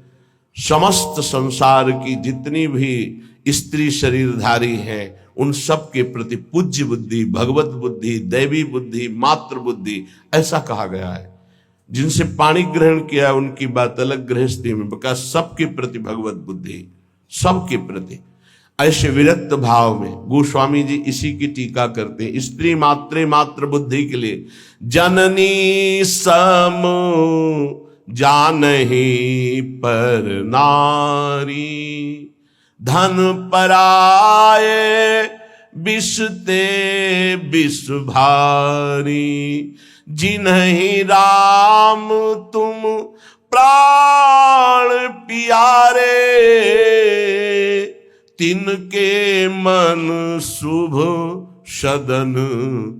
समस्त संसार की जितनी भी स्त्री शरीरधारी हैं, उन सब के प्रति पूज्य बुद्धि, भगवत बुद्धि, दैवी बुद्धि, मातृ बुद्धि, ऐसा कहा गया है। जिनसे पाणी ग्रहण किया उनकी बात अलग, गृहस्थी में बका सबके प्रति भगवत बुद्धि, सबके प्रति। ऐसे विरक्त भाव में गोस्वामी जी इसी की टीका करते हैं। स्त्री मात्रे मातृ बुद्धि के लिए जननी सम जानहि पर नारी, धन पराये बिसते बिस भारी, जिन्हीं राम तुम प्राण प्यारे, तिनके मन शुभ सदन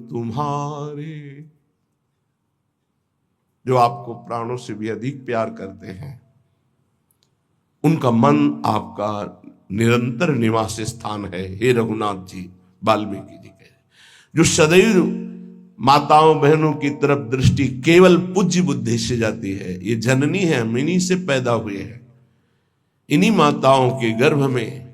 तुम्हारे। जो आपको प्राणों से भी अधिक प्यार करते हैं, उनका मन आपका निरंतर निवास स्थान है। हे रघुनाथ जी, वाल्मीकि जी कह रहे, जो सदैव माताओं बहनों की तरफ दृष्टि केवल पूज्य बुद्धि से जाती है। ये जननी है, हम इन्हीं से पैदा हुए हैं। इन्हीं माताओं के गर्भ में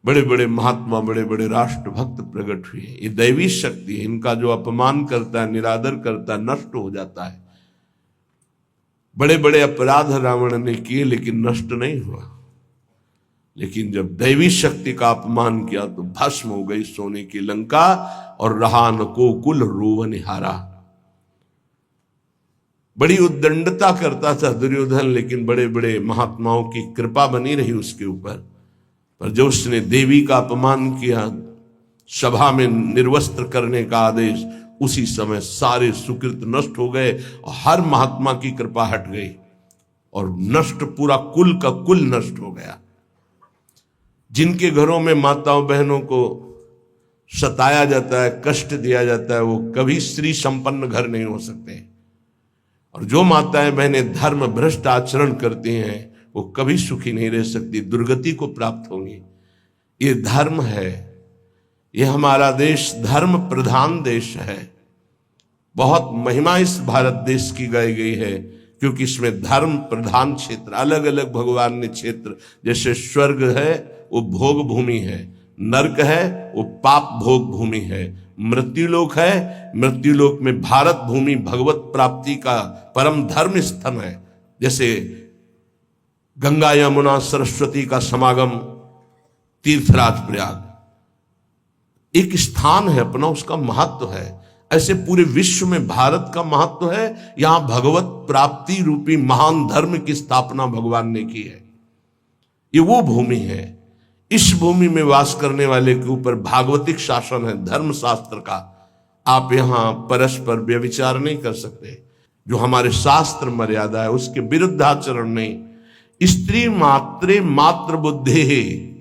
बड़े बड़े महात्मा, बड़े बड़े राष्ट्र भक्त प्रकट हुए। ये दैवी शक्ति है। इनका जो अपमान करता है, निरादर करता है, नष्ट हो जाता है। बड़े बड़े अपराध रावण ने किए लेकिन नष्ट नहीं हुआ। लेकिन जब दैवी शक्ति का अपमान किया तो भस्म हो गई सोने की लंका, और रहा न को कुल रोवनिहारा। बड़ी उद्दंडता करता था दुर्योधन, लेकिन बड़े बड़े महात्माओं की कृपा बनी रही उसके ऊपर। पर जब उसने देवी का अपमान किया, सभा में निर्वस्त्र करने का आदेश, उसी समय सारे सुकृत नष्ट हो गए और हर महात्मा की कृपा हट गई और नष्ट, पूरा कुल का कुल नष्ट हो गया। जिनके घरों में माताओं बहनों को सताया जाता है, कष्ट दिया जाता है, वो कभी स्त्री संपन्न घर नहीं हो सकते। और जो माताएं बहनें धर्म भ्रष्ट आचरण करती हैं, वो कभी सुखी नहीं रह सकती, दुर्गति को प्राप्त होंगी। ये धर्म है। ये हमारा देश धर्म प्रधान देश है। बहुत महिमा इस भारत देश की गाई गई है, क्योंकि इसमें धर्म प्रधान क्षेत्र, अलग अलग भगवान ने क्षेत्र, जैसे स्वर्ग है वो भोग भूमि है, नरक है वो पाप भोग भूमि है, मृत्युलोक है, मृत्युलोक में भारत भूमि भगवत प्राप्ति का परम धर्म स्थल है। जैसे गंगा यमुना सरस्वती का समागम तीर्थराज प्रयाग एक स्थान है अपना, उसका महत्व है। ऐसे पूरे विश्व में भारत का महत्व है। यहां भगवत प्राप्ति रूपी महान धर्म की स्थापना भगवान ने की है। ये वो भूमि है। इस भूमि में वास करने वाले के ऊपर भागवतिक शासन है, धर्म शास्त्र का। आप यहां परस्पर व्यभिचार नहीं कर सकते, जो हमारे शास्त्र मर्यादा है उसके विरुद्ध आचरण नहीं। स्त्री मात्रे मात्र बुद्धि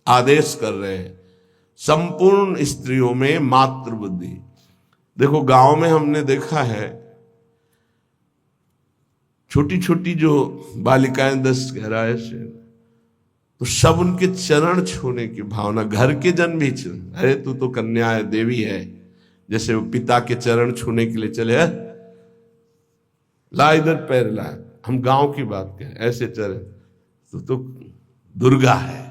आदेश कर रहे हैं, संपूर्ण स्त्रियों में मात्र बुद्धि। देखो गांव में हमने देखा है, छोटी छोटी जो बालिकाएं 10-11 से, तो सब उनके चरण छूने की भावना, घर के जन भी, अरे तू तो कन्या है, देवी है, जैसे वो पिता के चरण छूने के लिए चले, ला इधर पैर ला, हम गांव की बात करें, ऐसे चरण, तो दुर्गा है,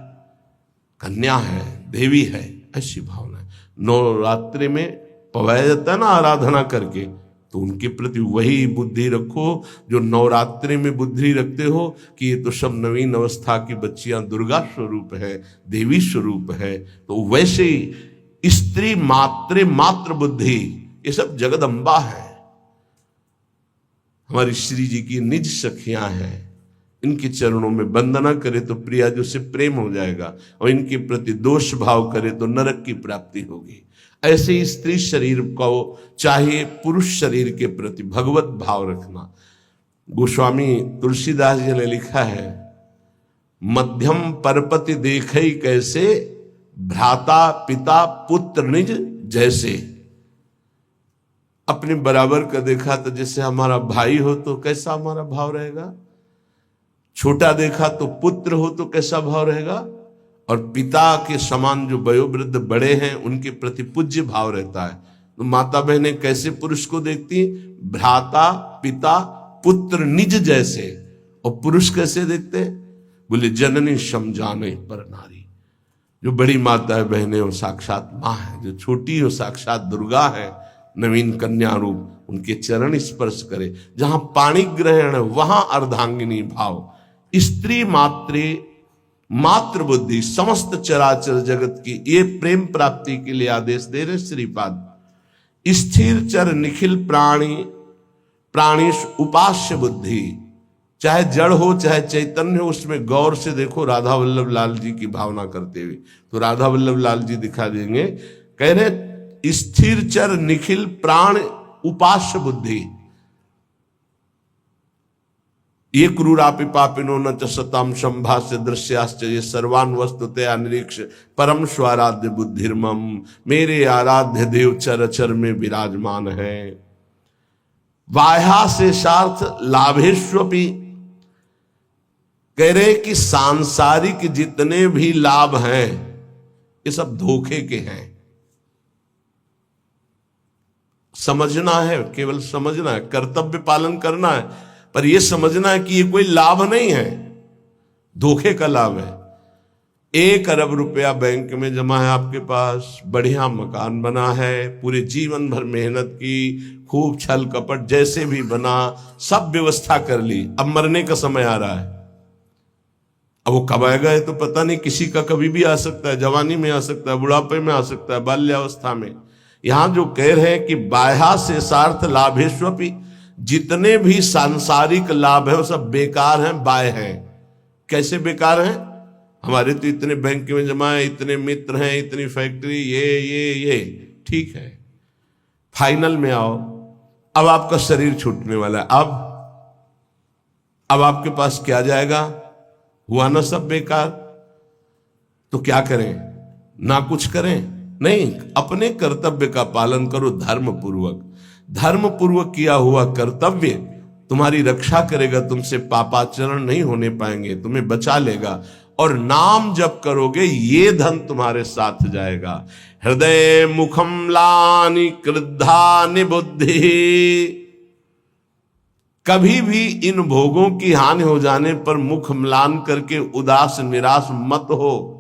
कन्या है, देवी है, ऐसी भावना है। नवरात्रि में पवाया जाता है ना आराधना करके, तो उनके प्रति वही बुद्धि रखो जो नवरात्रि में बुद्धि रखते हो कि ये तो सब नवीन अवस्था की बच्चियां दुर्गा स्वरूप है, देवी स्वरूप है। तो वैसे ही स्त्री मात्रे मात्र बुद्धि, ये सब जगदम्बा है, हमारी श्री जी की निज सखियां हैं। इनके चरणों में वंदना करे तो प्रिया जो से प्रेम हो जाएगा, और इनके प्रति दोष भाव करे तो नरक की प्राप्ति होगी। ऐसे ही स्त्री शरीर को चाहे पुरुष शरीर के प्रति भगवत भाव रखना। गोस्वामी तुलसीदास जी ने लिखा है, मध्यम परपति देखई कैसे, भ्राता पिता पुत्र निज जैसे। अपने बराबर का देखा तो जैसे हमारा भाई हो तो कैसा हमारा भाव रहेगा, छोटा देखा तो पुत्र हो तो कैसा भाव रहेगा, और पिता के समान जो वयोवृद्ध बड़े हैं उनके प्रति पूज्य भाव रहता है। तो माता बहनें कैसे पुरुष को देखती, भ्राता पिता पुत्र निज जैसे। और पुरुष कैसे देखते, बोले जननी समझाने पर नारी। जो बड़ी माता है बहनें वो साक्षात माँ है, जो छोटी हो साक्षात दुर्गा है, नवीन कन्या रूप, उनके चरण स्पर्श करे। जहां पाणी ग्रहण है वहां अर्धांगिनी भाव। स्त्री मात्रे मात्र बुद्धि, समस्त चराचर जगत की ये प्रेम प्राप्ति के लिए आदेश दे रहे श्रीपाद। स्थिर चर निखिल प्राणी प्राणीश उपास्य बुद्धि, चाहे जड़ हो चाहे चैतन्य हो, उसमें गौर से देखो राधा वल्लभ लाल जी की भावना करते हुए। तो राधा वल्लभ लाल जी दिखा देंगे, कह रहे स्थिर चर निखिल प्राण उपास्य बुद्धि, ये क्रूरापि पापिनो न च सताम संभाष्य दृश्याश्च ये सर्वान वस्तुतया निरीक्ष परम स्वाराध्य बुद्धिर्मम, मेरे आराध्य देव चर चर में विराजमान है। बाह्या से सार्थ लाभेश्वपि, कह रहे कि सांसारिक जितने भी लाभ हैं ये सब धोखे के हैं। समझना है, केवल समझना है, कर्तव्य पालन करना है, पर यह समझना है कि ये कोई लाभ नहीं है, धोखे का लाभ है। 1 अरब रुपया बैंक में जमा है आपके पास, बढ़िया मकान बना है, पूरे जीवन भर मेहनत की, खूब छल कपट जैसे भी बना, सब व्यवस्था कर ली, अब मरने का समय आ रहा है। अब वो कब आएगा ये तो पता नहीं, किसी का कभी भी आ सकता है, जवानी में आ सकता है, बुढ़ापे में आ सकता है, बाल्यावस्था में। यहां जो कह रहे हैं कि बाह्या से सार्थ लाभेश्वपि, जितने भी सांसारिक लाभ है वो सब बेकार हैं, बाह्य हैं। कैसे बेकार हैं? हमारे तो इतने बैंक में जमा है, इतने मित्र हैं, इतनी फैक्ट्री, ये ठीक है। फाइनल में आओ, अब आपका शरीर छूटने वाला है, अब आपके पास क्या जाएगा? हुआ ना सब बेकार। तो क्या करें? ना कुछ करें? नहीं, अपने कर्तव्य का पालन करो धर्म पूर्वक। धर्म पूर्वक किया हुआ कर्तव्य तुम्हारी रक्षा करेगा, तुमसे पापाचरण नहीं होने पाएंगे, तुम्हें बचा लेगा। और नाम जप करोगे ये धन तुम्हारे साथ जाएगा। हृदय मुखम्लानि क्रुद्धानि बुद्धि, कभी भी इन भोगों की हानि हो जाने पर मुख म्लान करके उदास निराश मत हो,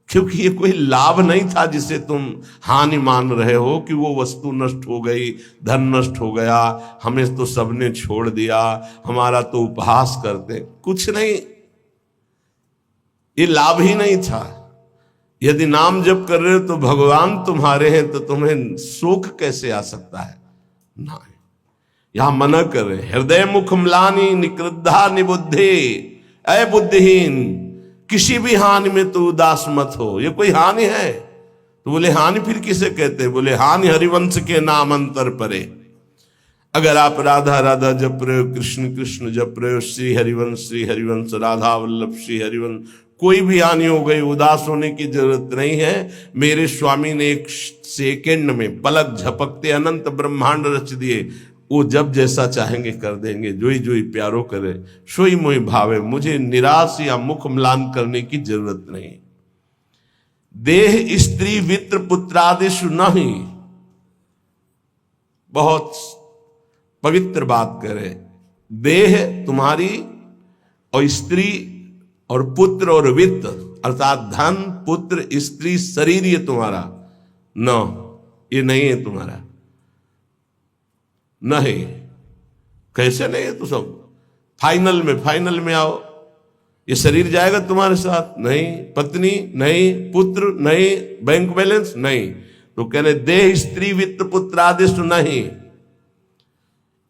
क्योंकि ये कोई लाभ नहीं था जिसे तुम हानि मान रहे हो कि वो वस्तु नष्ट हो गई, धन नष्ट हो गया, हमें तो सबने छोड़ दिया, हमारा तो उपहास करते। कुछ नहीं, ये लाभ ही नहीं था। यदि नाम जप कर रहे हो तो भगवान तुम्हारे हैं, तो तुम्हें शोक कैसे आ सकता है? ना, यहां मना कर रहे, हृदय मुख म्लानि निकृद्धा निबुद्धि, ऐ बुद्धिहीन, किसी भी हानि में तो उदास मत हो। ये कोई हानि है? तो बोले हानि फिर किसे कहते हैं? बोले हानि हरिवंश के नाम अंतर परे। अगर आप राधा राधा जप रहे हो, कृष्ण कृष्ण जप रहे हो, श्री हरिवंश राधा वल्लभ श्री हरिवंश, कोई भी हानि हो गई, उदास होने की जरूरत नहीं है। मेरे स्वामी ने 1 सेकेंड में पलक झपकते अनंत ब्रह्मांड रच दिए। वो जब जैसा चाहेंगे कर देंगे, जोई जोई प्यारो करे सोई मोई भावे, मुझे निराश या मुख म्लान करने की जरूरत नहीं। देह स्त्री वित्र पुत्रादिशु नहीं, बहुत पवित्र बात करे। देह तुम्हारी और स्त्री और पुत्र और वित्त अर्थात धन पुत्र स्त्री शरीर ये तुम्हारा न, ये नहीं है तुम्हारा, नहीं। कैसे नहीं है? तो सब फाइनल में आओ, ये शरीर जाएगा तुम्हारे साथ? नहीं। पत्नी नहीं, पुत्र नहीं, बैंक बैलेंस नहीं। तो कहने देह स्त्री वित्त पुत्र आदिश नहीं।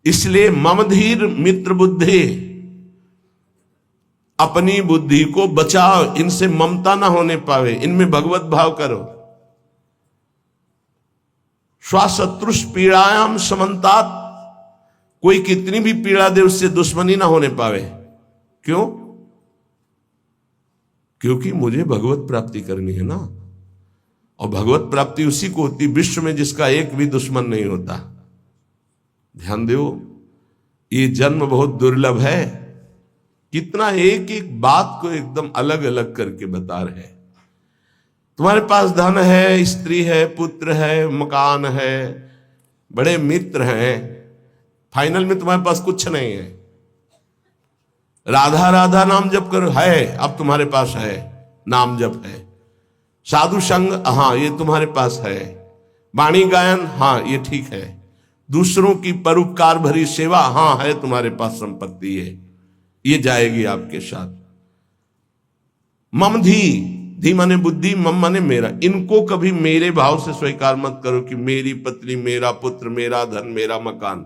इसलिए ममधीर मित्र बुद्धि, अपनी बुद्धि को बचाओ, इनसे ममता ना होने पावे, इनमें भगवत भाव करो। स्वशत्रुष पीड़ायाम समन्तात, कोई कितनी भी पीड़ा दे उससे दुश्मनी ना होने पावे। क्यों? क्योंकि मुझे भगवत प्राप्ति करनी है ना, और भगवत प्राप्ति उसी को होती विश्व में जिसका एक भी दुश्मन नहीं होता। ध्यान दो, ये जन्म बहुत दुर्लभ है। कितना एक एक बात को एकदम अलग अलग करके बता रहे हैं। तुम्हारे पास धन है, स्त्री है, पुत्र है, मकान है, बड़े मित्र हैं, फाइनल में तुम्हारे पास कुछ नहीं है। राधा राधा नाम जप करो, है, अब तुम्हारे पास है, नाम जप है। साधु संग, हाँ ये तुम्हारे पास है। वाणी गायन, हाँ ये ठीक है। दूसरों की परोपकार भरी सेवा, हाँ है तुम्हारे पास संपत्ति है, ये जाएगी आपके साथ। मम धी माने बुद्धि, मम माने मेरा। इनको कभी मेरे भाव से स्वीकार मत करो कि मेरी पत्नी, मेरा पुत्र, मेरा धन, मेरा मकान।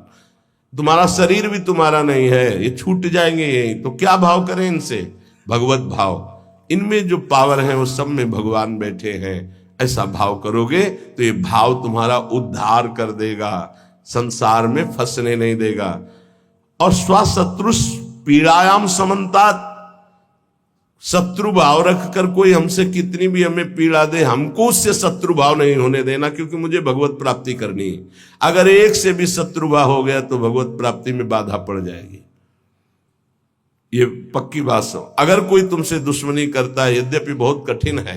तुम्हारा शरीर भी तुम्हारा नहीं है, ये छूट जाएंगे यही, तो क्या भाव करें इनसे? भगवत भाव। इनमें जो पावर है वो सब में भगवान बैठे हैं, ऐसा भाव करोगे तो ये भाव तुम्हारा उद्धार कर देगा, संसार में फंसने नहीं देगा। और स्वशत्रु पीड़ायाम समन्तात, शत्रु भाव रखकर कोई हमसे कितनी भी हमें पीड़ा दे, हमको उससे शत्रु भाव नहीं होने देना, क्योंकि मुझे भगवत प्राप्ति करनी है। अगर एक से भी शत्रु भाव हो गया तो भगवत प्राप्ति में बाधा पड़ जाएगी, ये पक्की बात समझ। अगर कोई तुमसे दुश्मनी करता है, यद्यपि बहुत कठिन है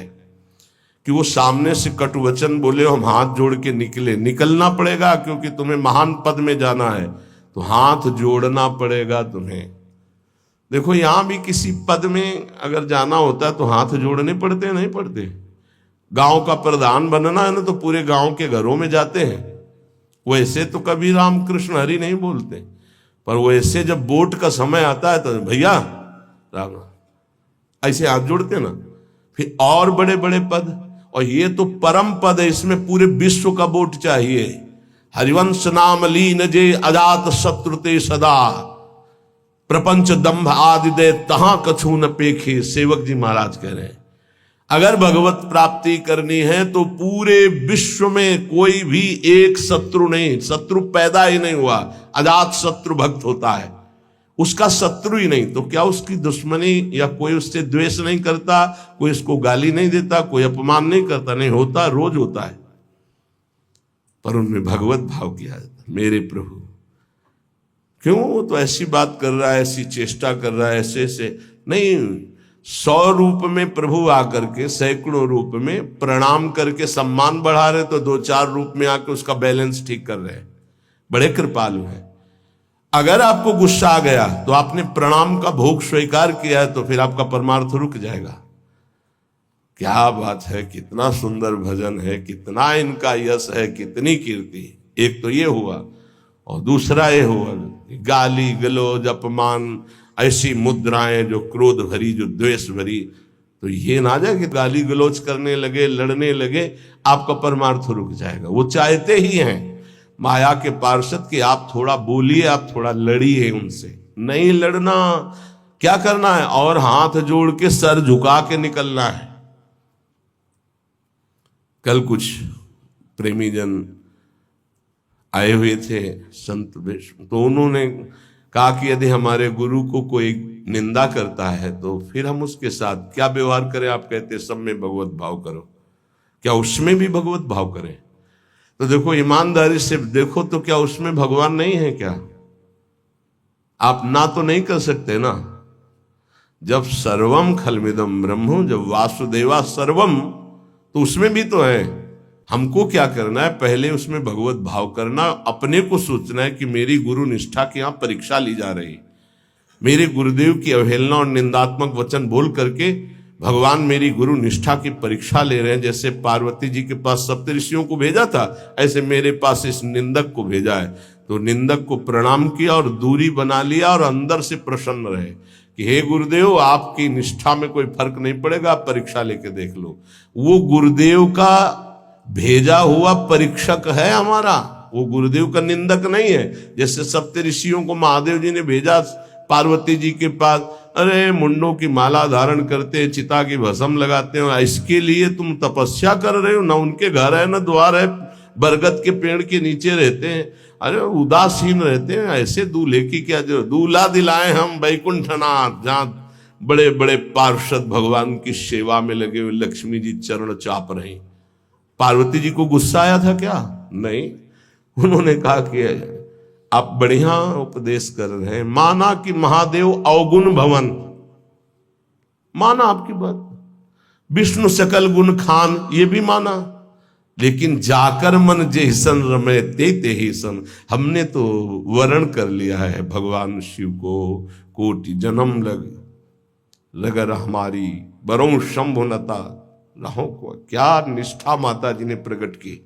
कि वो सामने से कटु वचन बोले, हम हाथ जोड़ के निकलना पड़ेगा, क्योंकि तुम्हें महान पद में जाना है, तो हाथ जोड़ना पड़ेगा तुम्हें। देखो यहां भी किसी पद में अगर जाना होता है तो हाथ जोड़ने पड़ते हैं, नहीं पड़ते? गांव का प्रधान बनना है ना, तो पूरे गांव के घरों में जाते हैं। वैसे तो कभी राम कृष्ण हरि नहीं बोलते, पर वैसे जब वोट का समय आता है तो भैया राम ऐसे हाथ जोड़ते ना। फिर और बड़े बड़े पद, और ये तो परम पद है, इसमें पूरे विश्व का वोट चाहिए। हरिवंश नाम लीन जे अजात शत्रुते सदा, प्रपंच दंभ आदि दे तहां कछु न पेखे। सेवक जी महाराज कह रहे हैं, अगर भगवत प्राप्ति करनी है तो पूरे विश्व में कोई भी एक शत्रु नहीं, शत्रु पैदा ही नहीं हुआ। अजात शत्रु भक्त होता है, उसका शत्रु ही नहीं, तो क्या उसकी दुश्मनी या कोई उससे द्वेष नहीं करता, कोई उसको गाली नहीं देता, कोई अपमान नहीं करता? नहीं होता, रोज होता है। पर उनमें भगवत भाव किया जाता, मेरे प्रभु क्यों वो तो ऐसी बात कर रहा है, ऐसी चेष्टा कर रहा है, ऐसे ऐसे नहीं। 100 रूप में प्रभु आकर के, सैकड़ों रूप में प्रणाम करके सम्मान बढ़ा रहे, तो 2-4 रूप में आकर उसका बैलेंस ठीक कर रहे हैं। बड़े कृपालु हैं। अगर आपको गुस्सा आ गया तो आपने प्रणाम का भोग स्वीकार किया है, तो फिर आपका परमार्थ रुक जाएगा। क्या बात है, कितना सुंदर भजन है, कितना इनका यश है, कितनी कीर्ति। एक तो ये हुआ, और दूसरा ये हुआ गाली गलौज अपमान, ऐसी मुद्राएं जो क्रोध भरी, जो द्वेष भरी। तो ये ना जाए कि गाली गलौज करने लगे, लड़ने लगे, आपका परमार्थ रुक जाएगा। वो चाहते ही हैं माया के पार्षद कि आप थोड़ा बोलिए, आप थोड़ा लड़िए उनसे। नहीं लड़ना, क्या करना है? और हाथ जोड़ के सर झुका के निकलना है। कल कुछ प्रेमी जन आए हुए थे संत विष्णु, तो उन्होंने कहा कि यदि हमारे गुरु को कोई निंदा करता है तो फिर हम उसके साथ क्या व्यवहार करें? आप कहते सब में भगवत भाव करो, क्या उसमें भी भगवत भाव करें? तो देखो ईमानदारी से देखो, तो क्या उसमें भगवान नहीं है क्या? आप ना तो नहीं कर सकते ना। जब सर्वम खलमिदम ब्रह्म, जब वासुदेवा सर्वम, तो उसमें भी तो है। हमको क्या करना है? पहले उसमें भगवत भाव करना, अपने को सोचना है कि मेरी गुरु निष्ठा की यहाँ परीक्षा ली जा रही, मेरे गुरुदेव की अवहेलना और निंदात्मक वचन बोल करके भगवान मेरी गुरु निष्ठा की परीक्षा ले रहे हैं। जैसे पार्वती जी के पास सप्तऋषियों को भेजा था, ऐसे मेरे पास इस निंदक को भेजा है। तो निंदक को प्रणाम किया और दूरी बना लिया, और अंदर से प्रसन्न रहे कि हे गुरुदेव, आपकी निष्ठा में कोई फर्क नहीं पड़ेगा, आप परीक्षा लेके देख लो। वो गुरुदेव का भेजा हुआ परीक्षक है हमारा, वो गुरुदेव का निंदक नहीं है। जैसे सप्तऋषियों को महादेव जी ने भेजा पार्वती जी के पास, अरे मुंडों की माला धारण करते, चिता की भस्म लगाते हो, इसके लिए तुम तपस्या कर रहे हो? ना उनके घर है ना द्वार है, बरगद के पेड़ के नीचे रहते हैं, अरे उदासीन रहते हैं। ऐसे दूल्हे की क्या जरूरत? दूल्हा दिलाए हम वैकुंठनाथ, जहाँ बड़े बड़े पार्षद भगवान की सेवा में लगे हुए, लक्ष्मी जी चरण चाप रही। पार्वती जी को गुस्सा आया था क्या? नहीं, उन्होंने कहा कि आप बढ़िया उपदेश कर रहे हैं, माना कि महादेव अवगुण भवन, माना आपकी बात, विष्णु सकल गुण खान, ये भी माना, लेकिन जाकर मन जैसन रमे ते ही सन। हमने तो वर्ण कर लिया है भगवान शिव को, कोटि जन्म लगर हमारी बरों शंभुनता रहो को। क्या निष्ठा माता जी ने प्रकट की।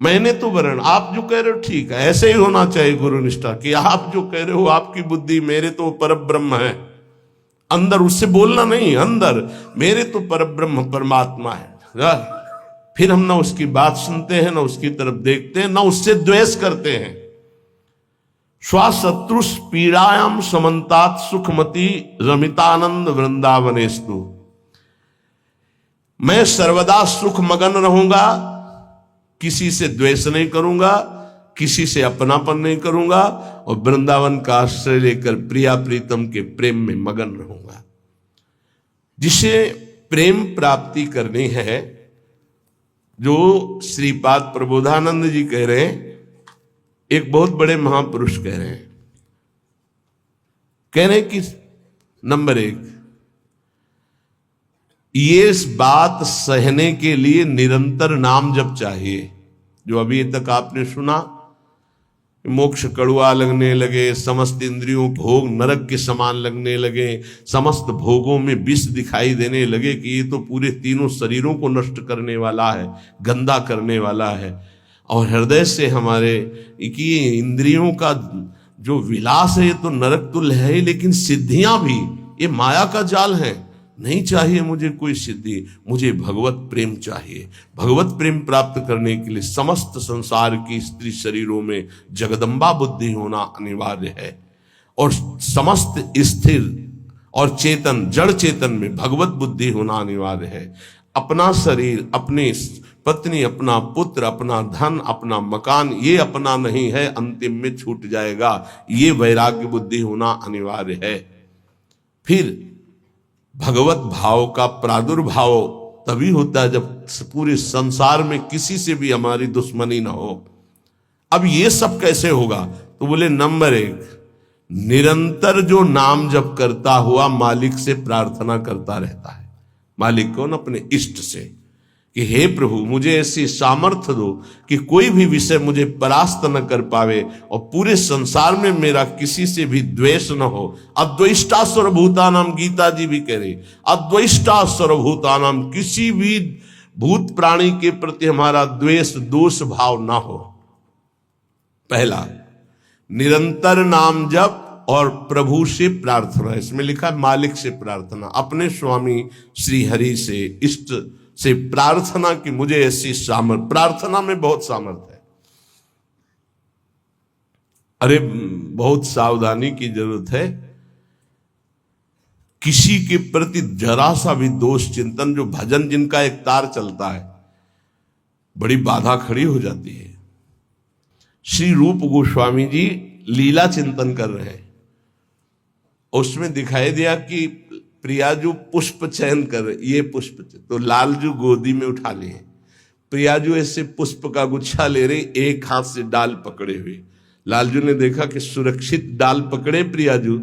मैंने तो वर्ण, आप जो कह रहे हो ठीक है, ऐसे ही होना चाहिए गुरु निष्ठा कि आप जो कह रहे हो आपकी बुद्धि, मेरे तो परब्रह्म है अंदर, उससे बोलना नहीं, अंदर मेरे तो परब्रह्म परमात्मा है। फिर हम ना उसकी बात सुनते हैं, ना उसकी तरफ देखते हैं, ना उससे द्वेष करते हैं। स्वशत्रुष पीड़ायाम समन्तात सुखमती रमितानंद वृंदावनेस्तु। मैं सर्वदा सुख मगन रहूंगा, किसी से द्वेष नहीं करूंगा, किसी से अपनापन नहीं करूंगा, और वृंदावन का आश्रय लेकर प्रिया प्रीतम के प्रेम में मगन रहूंगा। जिसे प्रेम प्राप्ति करनी है, जो श्रीपाद प्रबोधानंद जी कह रहे हैं, एक बहुत बड़े महापुरुष कह रहे हैं कि नंबर 1, ये इस बात सहने के लिए निरंतर नाम जप चाहिए। जो अभी तक आपने सुना, मोक्ष कड़ुआ लगने लगे, समस्त इंद्रियों भोग नरक के समान लगने लगे, समस्त भोगों में विष दिखाई देने लगे कि ये तो पूरे तीनों शरीरों को नष्ट करने वाला है, गंदा करने वाला है, और हृदय से हमारे कि इंद्रियों का जो विलास है ये तो नरक तुल्य है ही, लेकिन सिद्धियां भी ये माया का जाल है। नहीं चाहिए मुझे कोई सिद्धि, मुझे भगवत प्रेम चाहिए। भगवत प्रेम प्राप्त करने के लिए समस्त संसार की स्त्री शरीरों में जगदम्बा बुद्धि होना अनिवार्य है, और समस्त स्थिर और चेतन जड़ चेतन में भगवत बुद्धि होना अनिवार्य है। अपना शरीर, अपनी पत्नी, अपना पुत्र, अपना धन, अपना मकान, ये अपना नहीं है, अंतिम में छूट जाएगा, ये वैराग्य बुद्धि होना अनिवार्य है। फिर भगवत भाव का प्रादुर्भाव तभी होता है जब पूरे संसार में किसी से भी हमारी दुश्मनी ना हो। अब ये सब कैसे होगा? तो बोले नंबर 1, निरंतर जो नाम जप करता हुआ मालिक से प्रार्थना करता रहता है। मालिक कौन? अपने इष्ट से, कि हे प्रभु मुझे ऐसी सामर्थ्य दो कि कोई भी विषय मुझे परास्त न कर पावे, और पूरे संसार में मेरा किसी से भी द्वेष न हो। अद्वेष्टा सर्वभूतानाम, गीता जी भी कह रही, अद्वेष्टा सर्वभूतानाम, किसी भी भूत प्राणी के प्रति हमारा द्वेष दोष भाव ना हो। पहला, निरंतर नाम जप और प्रभु से प्रार्थना। इसमें लिखा है मालिक से प्रार्थना, अपने स्वामी श्री हरि से, इष्ट से प्रार्थना कि मुझे ऐसी सामर्थ, प्रार्थना में बहुत सामर्थ है। अरे बहुत सावधानी की जरूरत है। किसी के प्रति जरा सा भी दोष चिंतन, जो भजन जिनका एक तार चलता है, बड़ी बाधा खड़ी हो जाती है। श्री रूप गोस्वामी जी लीला चिंतन कर रहे हैं, उसमें दिखाई दिया कि प्रियाजू पुष्प चयन कर, ये पुष्प, तो लालजू गोदी में उठा लिए, प्रियाजू ऐसे पुष्प का गुच्छा ले रहे, एक हाथ से डाल पकड़े हुए। लालजू ने देखा कि सुरक्षित डाल पकड़े प्रियाजू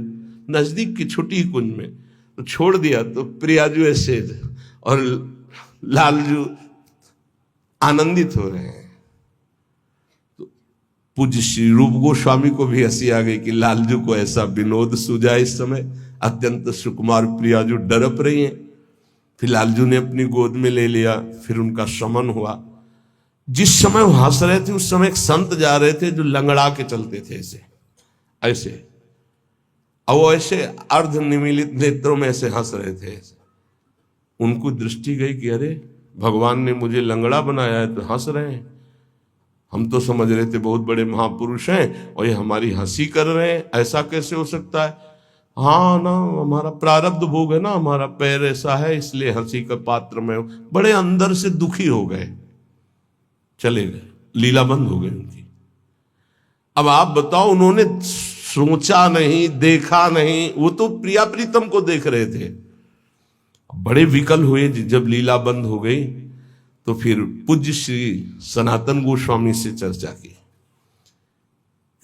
नजदीक की छोटी कुंज में, तो छोड़ दिया, तो प्रियाजू ऐसे, और लालजू आनंदित हो रहे हैं। तो पूज्य श्री रूप गोस्वामी को भी हंसी आ गई कि लालजू को ऐसा विनोद सूझा। इस समय अत्यंत सुकुमार प्रियाजू डरप रही हैं। फिर लालजू ने अपनी गोद में ले लिया, फिर उनका शमन हुआ। जिस समय वो हंस रहे थे उस समय एक संत जा रहे थे जो लंगड़ा के चलते थे, ऐसे ऐसे, और वो ऐसे अर्ध निमीलित नेत्रों में ऐसे हंस रहे थे। उनको दृष्टि गई कि अरे भगवान ने मुझे लंगड़ा बनाया है तो हंस रहे हैं, हम तो समझ रहे थे बहुत बड़े महापुरुष हैं और ये हमारी हंसी कर रहे हैं, ऐसा कैसे हो सकता है? हाँ ना, हमारा प्रारब्ध भोग है ना, हमारा पैर ऐसा है इसलिए हंसी का पात्र में। बड़े अंदर से दुखी हो गए, चले गए, लीला बंद हो गई उनकी। अब आप बताओ, उन्होंने सोचा नहीं, देखा नहीं, वो तो प्रिया प्रीतम को देख रहे थे। बड़े विकल हुए जब लीला बंद हो गई, तो फिर पूज्य श्री सनातन गोस्वामी से चर्चा की,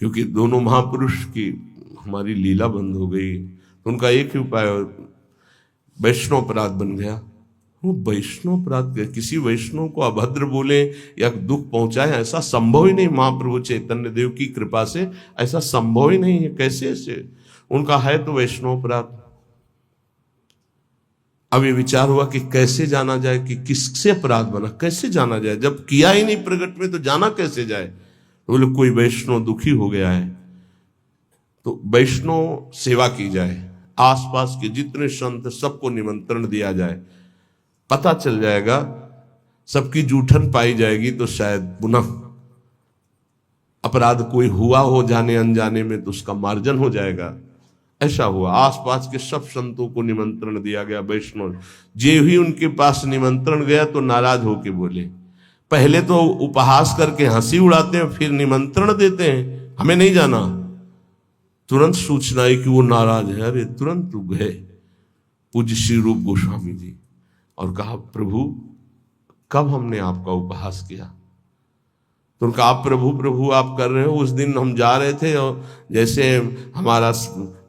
क्योंकि दोनों महापुरुष की हमारी लीला बंद हो गई, तो उनका एक ही उपाय वैष्णव अपराध बन गया। वो वैष्णव अपराध, किसी वैष्णव को अभद्र बोले या दुख पहुंचाए, ऐसा संभव ही नहीं। महाप्रभु चैतन्य देव की कृपा से ऐसा संभव ही नहीं है। कैसे ऐसे उनका है तो वैष्णव अपराध। अब ये विचार हुआ कि कैसे जाना जाए कि किससे अपराध बना, कैसे जाना जाए, जब किया ही नहीं प्रकट में तो जाना कैसे जाए। तो बोले कोई वैष्णव दुखी हो गया है तो वैष्णव सेवा की जाए, आसपास के जितने संत सबको निमंत्रण दिया जाए, पता चल जाएगा, सबकी जूठन पाई जाएगी तो शायद पुनः अपराध कोई हुआ हो जाने अनजाने में तो उसका मार्जन हो जाएगा। ऐसा हुआ। आसपास के सब संतों को निमंत्रण दिया गया, वैष्णव। जे ही उनके पास निमंत्रण गया तो नाराज होके बोले। पहले तो उपहास करके हंसी उड़ाते हैं, फिर निमंत्रण देते हैं, हमें नहीं जाना। तुरंत सूचना आई कि वो नाराज है। अरे तुरंत गए पूज्य श्री रूप गोस्वामी जी और कहा, प्रभु कब हमने आपका उपहास किया? तो उनका, आप प्रभु प्रभु आप कर रहे हो। उस दिन हम जा रहे थे और जैसे हमारा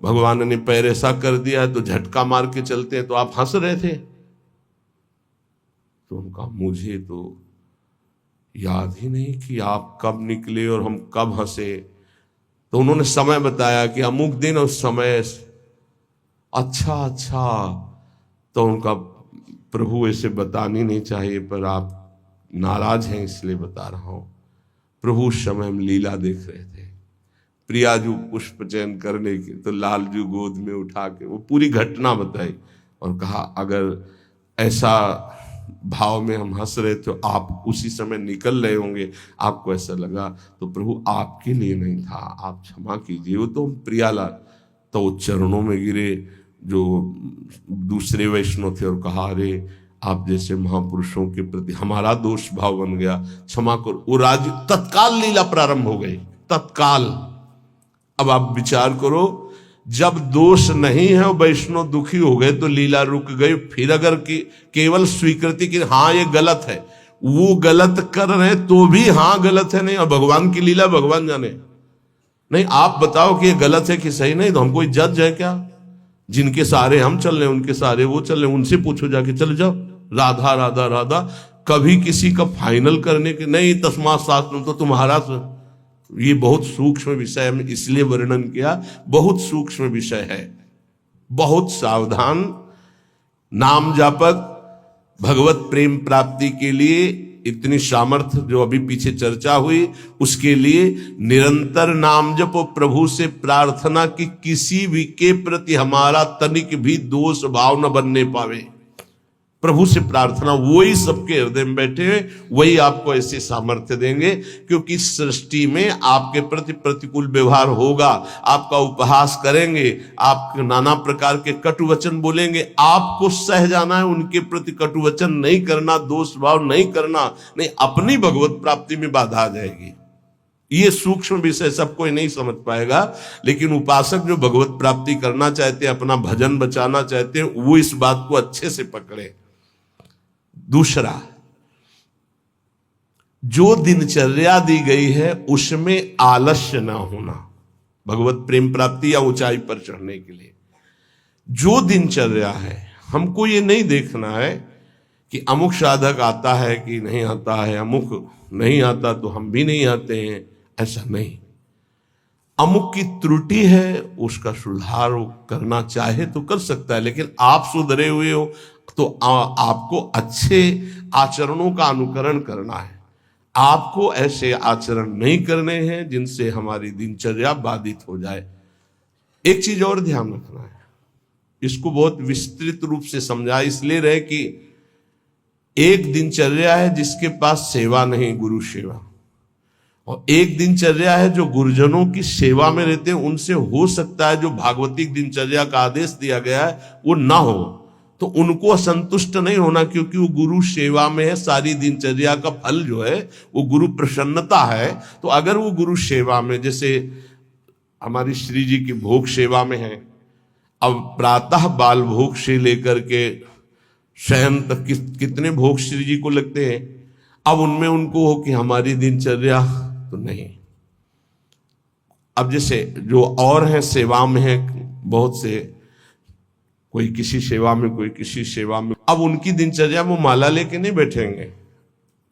भगवान ने पैर ऐसा कर दिया तो झटका मार के चलते हैं, तो आप हंस रहे थे। तो उनका, मुझे तो याद ही नहीं कि आप कब निकले और हम कब हंसे। तो उन्होंने समय बताया कि अमुक दिन और समय। अच्छा अच्छा। तो उनका, प्रभु ऐसे बतानी नहीं चाहिए पर आप नाराज हैं इसलिए बता रहा हूं। प्रभु उस समय हम लीला देख रहे थे। प्रियाजू पुष्प चयन करने की, तो लालजू गोद में उठा के वो पूरी घटना बताई और कहा, अगर ऐसा भाव में हम हंस रहे थे, आप उसी समय निकल रहे होंगे, आपको ऐसा लगा, तो प्रभु आपके लिए नहीं था, आप क्षमा कीजिए। वो तो प्रियालाल तो चरणों में गिरे जो दूसरे वैष्णव थे और कहा, अरे आप जैसे महापुरुषों के प्रति हमारा दोष भाव बन गया, क्षमा करो। वो राज तत्काल लीला प्रारंभ हो गई, तत्काल। अब आप विचार करो, जब दोष नहीं है और वैष्णव दुखी हो गए तो लीला रुक गई। फिर अगर केवल स्वीकृति की हाँ ये गलत है, वो गलत कर रहे हैं तो भी हाँ गलत है, नहीं, और भगवान की लीला भगवान जाने। नहीं, आप बताओ कि ये गलत है कि सही, नहीं तो हम कोई जज है क्या? जिनके सारे हम चल रहे हैं, उनके सारे वो चल रहे हैं, उनसे पूछो जाके, चले जाओ राधा राधा राधा। कभी किसी का फाइनल करने के नहीं, तस्मात् शास्त्रम तो तुम्हारा। ये बहुत सूक्ष्म विषय है, इसलिए वर्णन किया, बहुत सूक्ष्म विषय है, बहुत सावधान। नाम जापक भगवत प्रेम प्राप्ति के लिए इतनी सामर्थ्य जो अभी पीछे चर्चा हुई, उसके लिए निरंतर नाम जप और प्रभु से प्रार्थना कि किसी भी के प्रति हमारा तनिक भी दोष भाव न बनने पावे। प्रभु से प्रार्थना, वही सबके हृदय में बैठे हुए, वही आपको ऐसे सामर्थ्य देंगे। क्योंकि सृष्टि में आपके प्रति प्रतिकूल व्यवहार होगा, आपका उपहास करेंगे, आप नाना प्रकार के कटु वचन बोलेंगे, आपको सह जाना है, उनके प्रति कटु वचन नहीं करना, दोष भाव नहीं करना, नहीं अपनी भगवत प्राप्ति में बाधा आ जाएगी। ये सूक्ष्म विषय सब कोई नहीं समझ पाएगा, लेकिन उपासक जो भगवत प्राप्ति करना चाहते हैं, अपना भजन बचाना चाहते हैं, वो इस बात को अच्छे से पकड़े। दूसरा, जो दिनचर्या दी गई है उसमें आलस्य ना होना, भगवत प्रेम प्राप्ति या ऊंचाई पर चढ़ने के लिए जो दिनचर्या है, हमको ये नहीं देखना है कि अमुक साधक आता है कि नहीं आता है, अमुक नहीं आता तो हम भी नहीं आते हैं, ऐसा नहीं। अमुक की त्रुटि है, उसका सुधार करना चाहे तो कर सकता है, लेकिन आप सुधरे हुए हो तो आपको अच्छे आचरणों का अनुकरण करना है। आपको ऐसे आचरण नहीं करने हैं जिनसे हमारी दिनचर्या बाधित हो जाए। एक चीज और ध्यान रखना है, इसको बहुत विस्तृत रूप से समझा इसलिए रहे कि एक दिनचर्या है जिसके पास सेवा नहीं, गुरु सेवा, और एक दिनचर्या है जो गुरुजनों की सेवा में रहते हैं। उनसे हो सकता है जो भागवतिक दिनचर्या का आदेश दिया गया है वो ना हो, तो उनको असंतुष्ट नहीं होना, क्योंकि वो गुरु सेवा में है। सारी दिनचर्या का फल जो है वो गुरु प्रसन्नता है। तो अगर वो गुरु सेवा में, जैसे हमारी श्री जी की भोग सेवा में है, अब प्रातः बाल भोग से लेकर के शयन तक कितने भोग श्री जी को लगते हैं, अब उनमें उनको हो कि हमारी दिनचर्या तो नहीं। अब जैसे जो और हैं सेवा में है, बहुत से, कोई किसी सेवा में, कोई किसी सेवा में, अब उनकी दिनचर्या वो माला लेके नहीं बैठेंगे।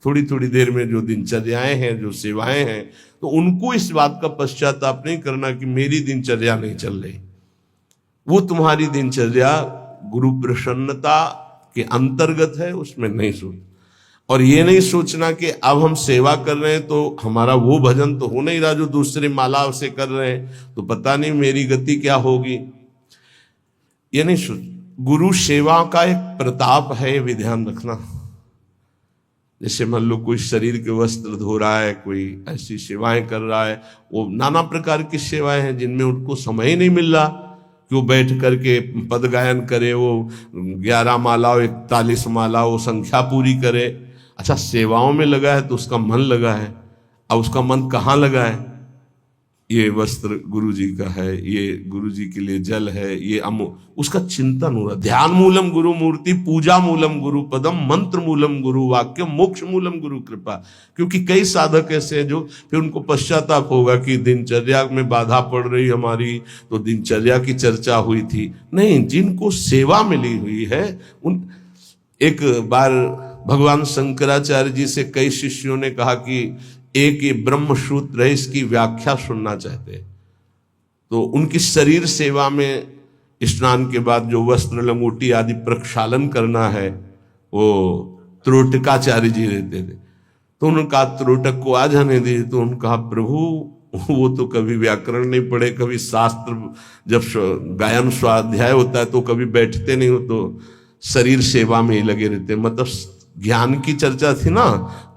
थोड़ी थोड़ी देर में जो दिनचर्याएं हैं, जो सेवाएं हैं, तो उनको इस बात का पश्चाताप नहीं करना कि मेरी दिनचर्या नहीं चल रही। वो तुम्हारी दिनचर्या गुरु प्रसन्नता के अंतर्गत है, उसमें नहीं सोच। और ये नहीं सोचना कि अब हम सेवा कर रहे हैं तो हमारा वो भजन तो हो नहीं रहा जो दूसरे माला से कर रहे हैं, तो पता नहीं मेरी गति क्या होगी। ये नहीं सोच। गुरु सेवा का एक प्रताप है, ये भी ध्यान रखना। जैसे मान लो कोई शरीर के वस्त्र धो रहा है, कोई ऐसी सेवाएं कर रहा है, वो नाना प्रकार की सेवाएं हैं जिनमें उनको समय ही नहीं मिल रहा कि वो बैठ करके पद गायन करे, वो 11 माला 41 माला वो संख्या पूरी करे। अच्छा, सेवाओं में लगा है तो उसका मन लगा है। अब उसका मन कहाँ लगा है? ये वस्त्र गुरु जी का है, ये गुरु जी के लिए जल है, ये उसका चिंतन हो रहा। ध्यान मूलम गुरु मूर्ति, पूजा मूलम गुरु पदम, मंत्र मूलम गुरु वाक्य, मोक्ष मूलम गुरु कृपा। क्योंकि कई साधक ऐसे हैं जो फिर उनको पश्चाताप होगा कि दिनचर्या में बाधा पड़ रही हमारी, तो दिनचर्या की चर्चा हुई थी। नहीं, जिनको सेवा मिली हुई है उन। एक बार भगवान शंकराचार्य जी से कई शिष्यों ने कहा कि एक ये ब्रह्म सूत्र है, इसकी व्याख्या सुनना चाहते। तो उनकी शरीर सेवा में स्नान के बाद जो वस्त्र लंगोटी आदि प्रक्षालन करना है, वो त्रोटकाचार्य जी रहते थे। तो उन्होंने कहा त्रोटक को आ जाने दिए। तो उन्होंने कहा प्रभु, वो तो कभी व्याकरण नहीं पढ़े, कभी शास्त्र, जब गायन स्वाध्याय होता है तो कभी बैठते नहीं हो, तो शरीर सेवा में ही लगे रहते। मतलब ज्ञान की चर्चा थी ना,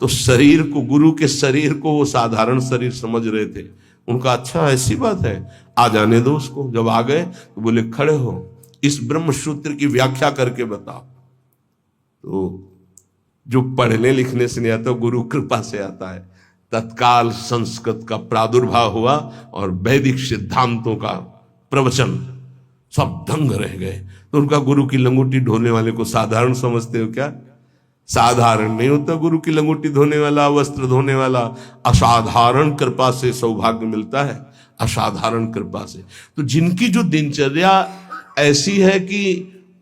तो शरीर को, गुरु के शरीर को वो साधारण शरीर समझ रहे थे। उनका अच्छा ऐसी बात है, आ जाने दो उसको। जब आ गए तो बोले खड़े हो, इस ब्रह्म सूत्र की व्याख्या करके बताओ। तो जो पढ़ने लिखने से नहीं आता, गुरु कृपा से आता है। तत्काल संस्कृत का प्रादुर्भाव हुआ और वैदिक सिद्धांतों का प्रवचन, सब दंग रह गए। तो उनका गुरु की लंगोटी ढोने वाले को साधारण समझते हो क्या? साधारण नहीं होता गुरु की लंगोटी धोने वाला, वस्त्र धोने वाला। असाधारण कृपा से सौभाग्य मिलता है, असाधारण कृपा से। तो जिनकी जो दिनचर्या ऐसी है कि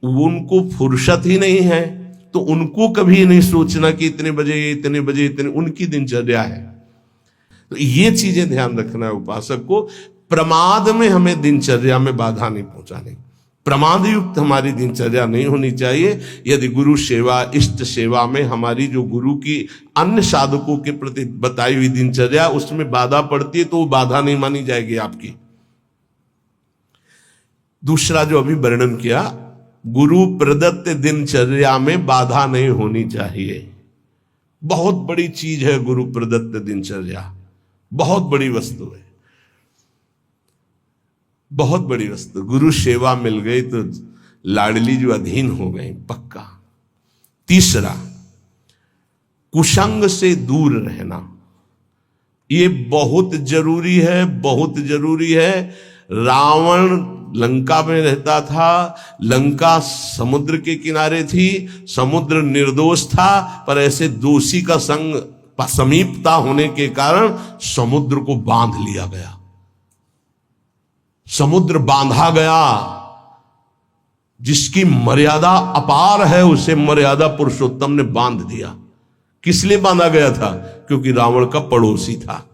उनको फुर्सत ही नहीं है, तो उनको कभी नहीं सोचना कि इतने बजे इतने बजे इतने, उनकी दिनचर्या है। तो ये चीजें ध्यान रखना है उपासक को। प्रमाद में हमें दिनचर्या में बाधा नहीं पहुंचानी, प्रमाद युक्त हमारी दिनचर्या नहीं होनी चाहिए। यदि गुरु सेवा, इष्ट सेवा में हमारी जो गुरु की अन्य साधकों के प्रति बताई हुई दिनचर्या, उसमें बाधा पड़ती है तो वो बाधा नहीं मानी जाएगी आपकी। दूसरा जो अभी वर्णन किया, गुरु प्रदत्त दिनचर्या में बाधा नहीं होनी चाहिए। बहुत बड़ी चीज है गुरु प्रदत्त दिनचर्या, बहुत बड़ी वस्तु है, बहुत बड़ी वस्तु। गुरु सेवा मिल गई तो लाडली जो अधीन हो गई पक्का। तीसरा, कुसंग से दूर रहना, ये बहुत जरूरी है, बहुत जरूरी है। रावण लंका में रहता था, लंका समुद्र के किनारे थी, समुद्र निर्दोष था, पर ऐसे दोषी का संग समीपता होने के कारण समुद्र को बांध लिया गया, समुद्र बांधा गया। जिसकी मर्यादा अपार है उसे मर्यादा पुरुषोत्तम ने बांध दिया। किस लिए बांधा गया था? क्योंकि रावण का पड़ोसी था।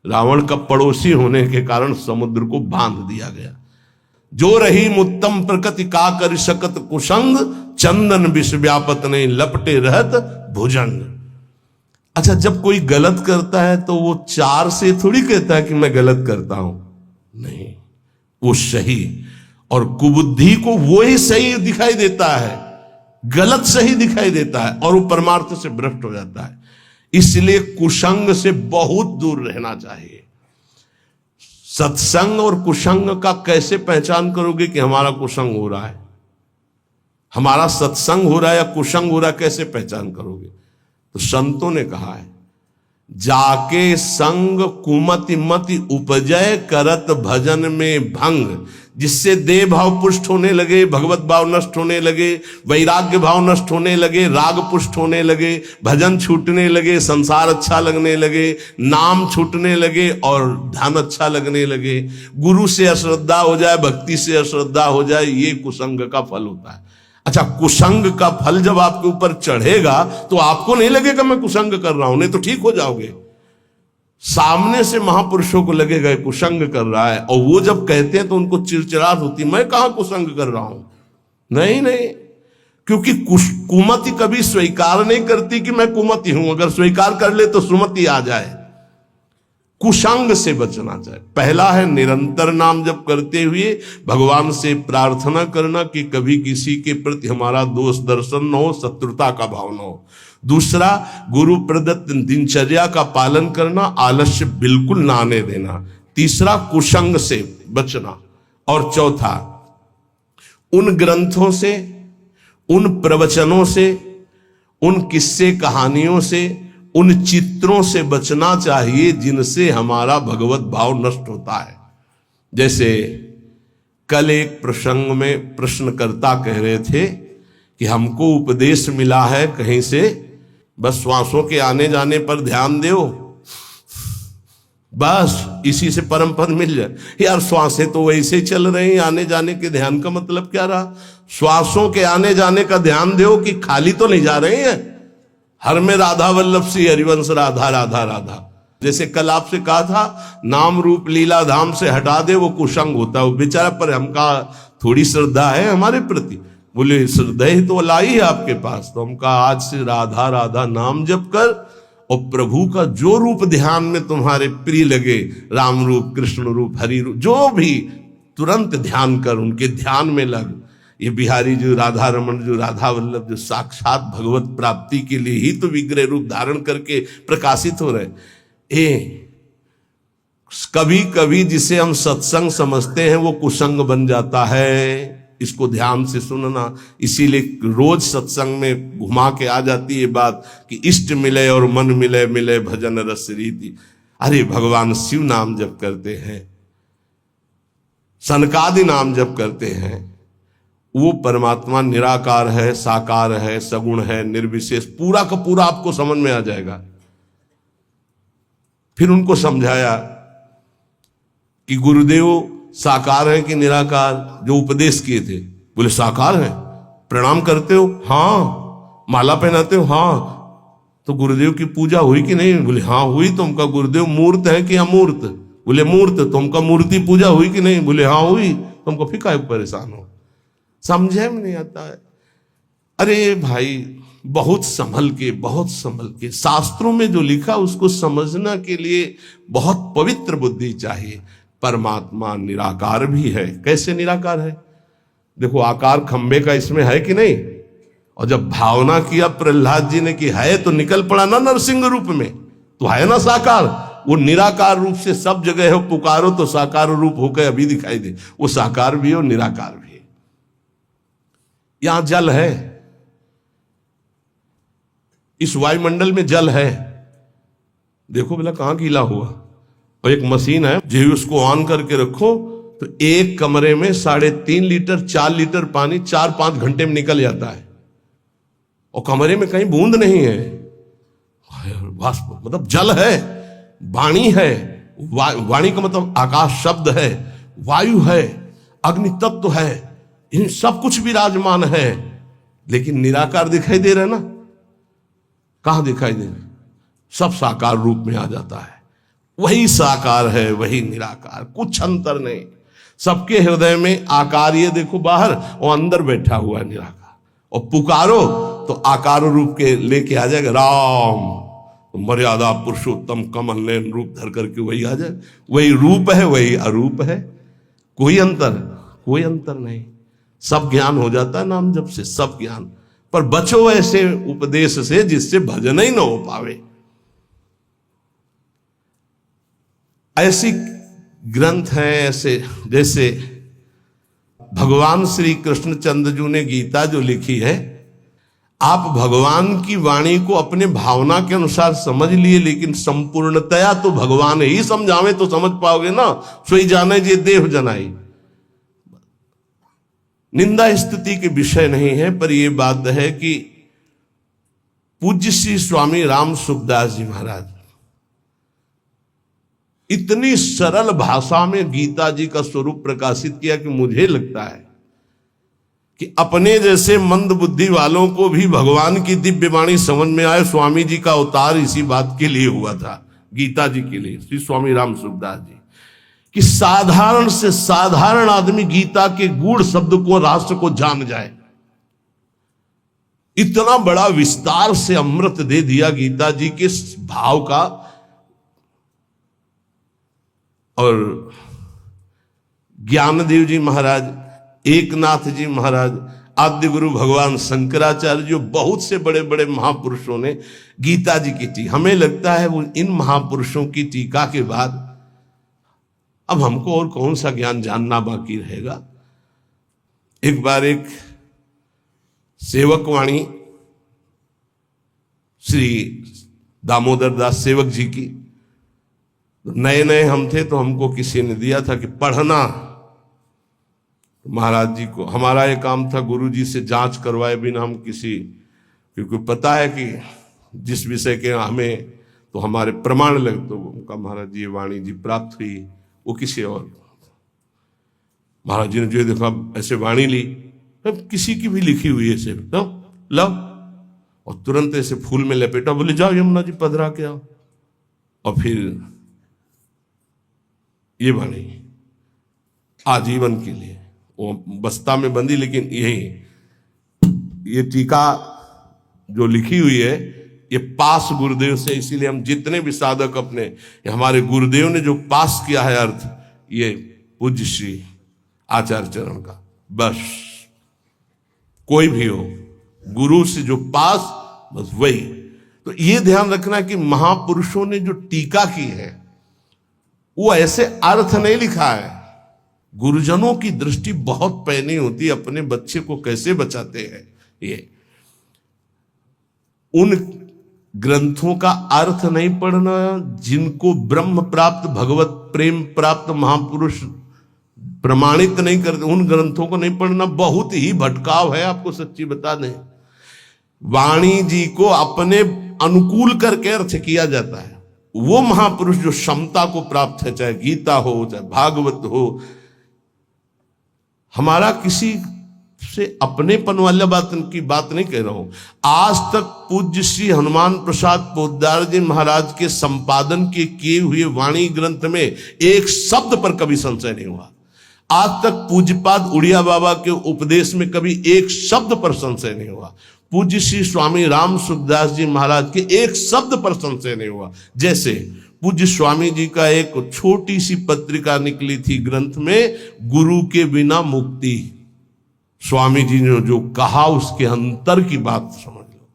रावण का पड़ोसी होने के कारण समुद्र को बांध दिया गया। जो रही उत्तम प्रकृति का कर सकत कुसंग, चंदन विष व्यापत नहीं लपटे रहत भुजंग। अच्छा, जब कोई गलत करता है तो वो चार से थोड़ी कहता है कि मैं गलत करता हूं, नहीं, वो सही और कुबुद्धि को वो ही सही दिखाई देता है, गलत सही दिखाई देता है और वो परमार्थ से भ्रष्ट हो जाता है। इसलिए कुसंग से बहुत दूर रहना चाहिए। सत्संग और कुसंग का कैसे पहचान करोगे कि हमारा कुसंग हो रहा है, हमारा सत्संग हो रहा है या कुसंग हो रहा है, कैसे पहचान करोगे? तो संतों ने कहा है, जाके संग कुमति मति उपजय करत भजन में भंग, जिससे देह भाव पुष्ट होने लगे, भगवत भाव नष्ट होने लगे, वैराग्य भाव नष्ट होने लगे, राग पुष्ट होने लगे, भजन छूटने लगे, संसार अच्छा लगने लगे, नाम छूटने लगे और ध्यान अच्छा लगने लगे। गुरु से अश्रद्धा हो जाए, भक्ति से अश्रद्धा हो जाए, ये कुसंग का फल होता है। अच्छा, कुसंग का फल जब आपके ऊपर चढ़ेगा तो आपको नहीं लगेगा मैं कुसंग कर रहा हूं, नहीं तो ठीक हो जाओगे। सामने से महापुरुषों को लगेगा कुसंग कर रहा है, और वो जब कहते हैं तो उनको चिड़चिड़ाहट होती, मैं कहां कुसंग कर रहा हूं। नहीं नहीं, क्योंकि कुमति कभी स्वीकार नहीं करती कि मैं कुमति हूं। अगर स्वीकार कर ले तो सुमति आ जाए। कुसंग से बचना चाहिए। पहला है निरंतर नाम जप करते हुए भगवान से प्रार्थना करना कि कभी किसी के प्रति हमारा दोष दर्शन न हो, शत्रुता का भाव न हो। दूसरा, गुरु प्रदत्त दिनचर्या का पालन करना, आलस्य बिल्कुल ना आने देना। तीसरा, कुसंग से बचना। और चौथा, उन ग्रंथों से, उन प्रवचनों से, उन किस्से कहानियों से, उन चित्रों से बचना चाहिए जिनसे हमारा भगवत भाव नष्ट होता है। जैसे कल एक प्रसंग में प्रश्नकर्ता कह रहे थे कि हमको उपदेश मिला है कहीं से, बस श्वासों के आने जाने पर ध्यान दो, बस इसी से परम पद मिल जाए। यार श्वासें तो वैसे ही चल रही हैं, आने जाने के ध्यान का मतलब क्या रहा? श्वासों के आने जाने का ध्यान दो कि खाली तो नहीं जा रहे हैं। हर में राधा वल्लभ सी हरिवंश राधा राधा राधा। जैसे कल आपसे कहा था, नाम रूप लीला धाम से हटा दे वो कुसंग होता है। वो बेचारा, पर हमका थोड़ी श्रद्धा है हमारे प्रति। बोले श्रद्धा ही तो लाई है आपके पास। तो हमका आज से राधा राधा नाम जप कर, और प्रभु का जो रूप ध्यान में तुम्हारे प्रिय लगे, राम रूप, कृष्ण रूप, हरि रूप, जो भी, तुरंत ध्यान कर, उनके ध्यान में लग। ये बिहारी जो राधा रमन, जो राधा वल्लभ, जो साक्षात भगवत प्राप्ति के लिए ही तो विग्रह रूप धारण करके प्रकाशित हो रहे। कभी कभी जिसे हम सत्संग समझते हैं वो कुसंग बन जाता है। इसको ध्यान से सुनना। इसीलिए रोज सत्संग में घुमा के आ जाती है बात कि इष्ट मिले और मन मिले, मिले भजन रस रीति। अरे भगवान शिव नाम जप करते हैं, सनकादि नाम जप करते हैं, वो परमात्मा निराकार है, साकार है, सगुण है, निर्विशेष, पूरा का पूरा आपको समझ में आ जाएगा। फिर उनको समझाया कि गुरुदेव साकार है कि निराकार, जो उपदेश किए थे। बोले साकार है। प्रणाम करते हो? हाँ। माला पहनाते हो? हाँ। तो गुरुदेव की पूजा हुई कि नहीं? बोले हाँ हुई। तो उनका गुरुदेव मूर्त है कि अमूर्त? बोले मूर्त। तो उनका मूर्ति पूजा हुई कि नहीं? बोले हाँ हुई। तो हमको फिर काहे परेशान हो? समझे में नहीं आता है। अरे भाई, बहुत संभल के, बहुत संभल के। शास्त्रों में जो लिखा उसको समझना के लिए बहुत पवित्र बुद्धि चाहिए। परमात्मा निराकार भी है। कैसे निराकार है? देखो, आकार खंबे का इसमें है कि नहीं? और जब भावना किया प्रहलाद जी ने कि है, तो निकल पड़ा ना नरसिंह रूप में, तो है ना साकार। वो निराकार रूप से सब जगह है, पुकारो तो साकार रूप होकर अभी दिखाई दे। वो साकार भी है और निराकार भी है। यहां जल है, इस वायुमंडल में जल है। देखो भला कहां गीला हुआ। और एक मशीन है, जो उसको ऑन करके रखो तो एक कमरे में 3.5 लीटर 4 लीटर पानी 4-5 घंटे में निकल जाता है। और कमरे में कहीं बूंद नहीं है। वाष्प मतलब जल है, वाणी है। वाणी का मतलब आकाश शब्द है, वायु है, अग्नि तत्व है, इन सब कुछ विराजमान है। लेकिन निराकार दिखाई दे रहा है ना? कहां दिखाई दे रहा? सब साकार रूप में आ जाता है। वही साकार है, वही निराकार, कुछ अंतर नहीं। सबके हृदय में आकार, ये देखो बाहर, और अंदर बैठा हुआ है निराकार। और पुकारो तो आकार रूप के लेके आ जाएगा। राम तो मर्यादा पुरुषोत्तम कमल नयन रूप धर करके वही आ जाए। वही रूप है, वही अरूप है। कोई अंतर नहीं। सब ज्ञान हो जाता है नाम जप से, सब ज्ञान। पर बचो ऐसे उपदेश से जिससे भजन ही न हो पावे। ऐसी ग्रंथ हैं ऐसे, जैसे भगवान श्री कृष्णचंद्र जी ने गीता जो लिखी है, आप भगवान की वाणी को अपने भावना के अनुसार समझ लिए, लेकिन संपूर्णतया तो भगवान ही समझावे तो समझ पाओगे ना। सोई जाने जे देव जनाई। निंदा स्तुति के विषय नहीं है, पर यह बात है कि पूज्य श्री स्वामी राम सुखदास जी महाराज इतनी सरल भाषा में गीता जी का स्वरूप प्रकाशित किया कि मुझे लगता है कि अपने जैसे मंद बुद्धि वालों को भी भगवान की दिव्य वाणी समझ में आए। स्वामी जी का अवतार इसी बात के लिए हुआ था, गीता जी के लिए, श्री स्वामी राम सुखदास जी, कि साधारण से साधारण आदमी गीता के गूढ़ शब्द को, राष्ट्र को जान जाए। इतना बड़ा विस्तार से अमृत दे दिया गीता जी के भाव का। और ज्ञानदेव जी महाराज, एकनाथ जी महाराज, आद्य गुरु भगवान शंकराचार्य, जो बहुत से बड़े बड़े महापुरुषों ने गीता जी की टीका, हमें लगता है वो इन महापुरुषों की टीका के बाद अब हमको और कौन सा ज्ञान जानना बाकी रहेगा। एक बार एक सेवकवाणी श्री दामोदर दास सेवक जी की, नए नए हम थे तो हमको किसी ने दिया था कि पढ़ना। महाराज जी को हमारा ये काम था गुरु जी से जांच करवाए बिना हम किसी, क्योंकि पता है कि जिस विषय के हमें तो हमारे प्रमाण लगे, तो उनका महाराज जी ये वाणी जी प्राप्त हुई, वो किसी और। महाराज जी ने जो देखा ऐसे वाणी ली, अब किसी की भी लिखी हुई है ऐसे, लो, और तुरंत ऐसे फूल में लपेटा, बोले जाओ यमुना जी पधरा के आओ। और फिर ये वाणी आजीवन के लिए वो बस्ता में बंदी, लेकिन ये टीका जो लिखी हुई है ये पास गुरुदेव से, इसीलिए हम जितने भी साधक अपने, हमारे गुरुदेव ने जो पास किया है अर्थ, ये पूज्य श्री आचार्य चरण का, बस कोई भी हो गुरु से जो पास, बस वही। तो ये ध्यान रखना कि महापुरुषों ने जो टीका की है वो ऐसे अर्थ नहीं लिखा है। गुरुजनों की दृष्टि बहुत पैनी होती है, अपने बच्चे को कैसे बचाते हैं। ये उन ग्रंथों का अर्थ नहीं पढ़ना, जिनको ब्रह्म प्राप्त भगवत प्रेम प्राप्त महापुरुष प्रमाणित नहीं करते, उन ग्रंथों को नहीं पढ़ना बहुत ही भटकाव है। आपको सच्ची बता दें, वाणी जी को अपने अनुकूल करके अर्थ किया जाता है। वो महापुरुष जो क्षमता को प्राप्त है, चाहे गीता हो चाहे भागवत हो, हमारा किसी से अपनेपन वाला बात की बात नहीं कह रहा हूं। आज तक पूज्य श्री हनुमान प्रसाद पोद्दार जी महाराज के संपादन के किए हुए वाणी ग्रंथ में एक शब्द पर कभी संशय नहीं हुआ। आज तक पूज्यपाद उड़िया बाबा के उपदेश में कभी एक शब्द पर संशय नहीं हुआ। पूज्य श्री स्वामी राम सुखदास जी महाराज के एक शब्द पर संशय नहीं हुआ। जैसे पूज्य स्वामी जी का एक छोटी सी पत्रिका निकली थी ग्रंथ में, गुरु के बिना मुक्ति। स्वामी जी ने जो कहा उसके अंतर की बात समझ लो।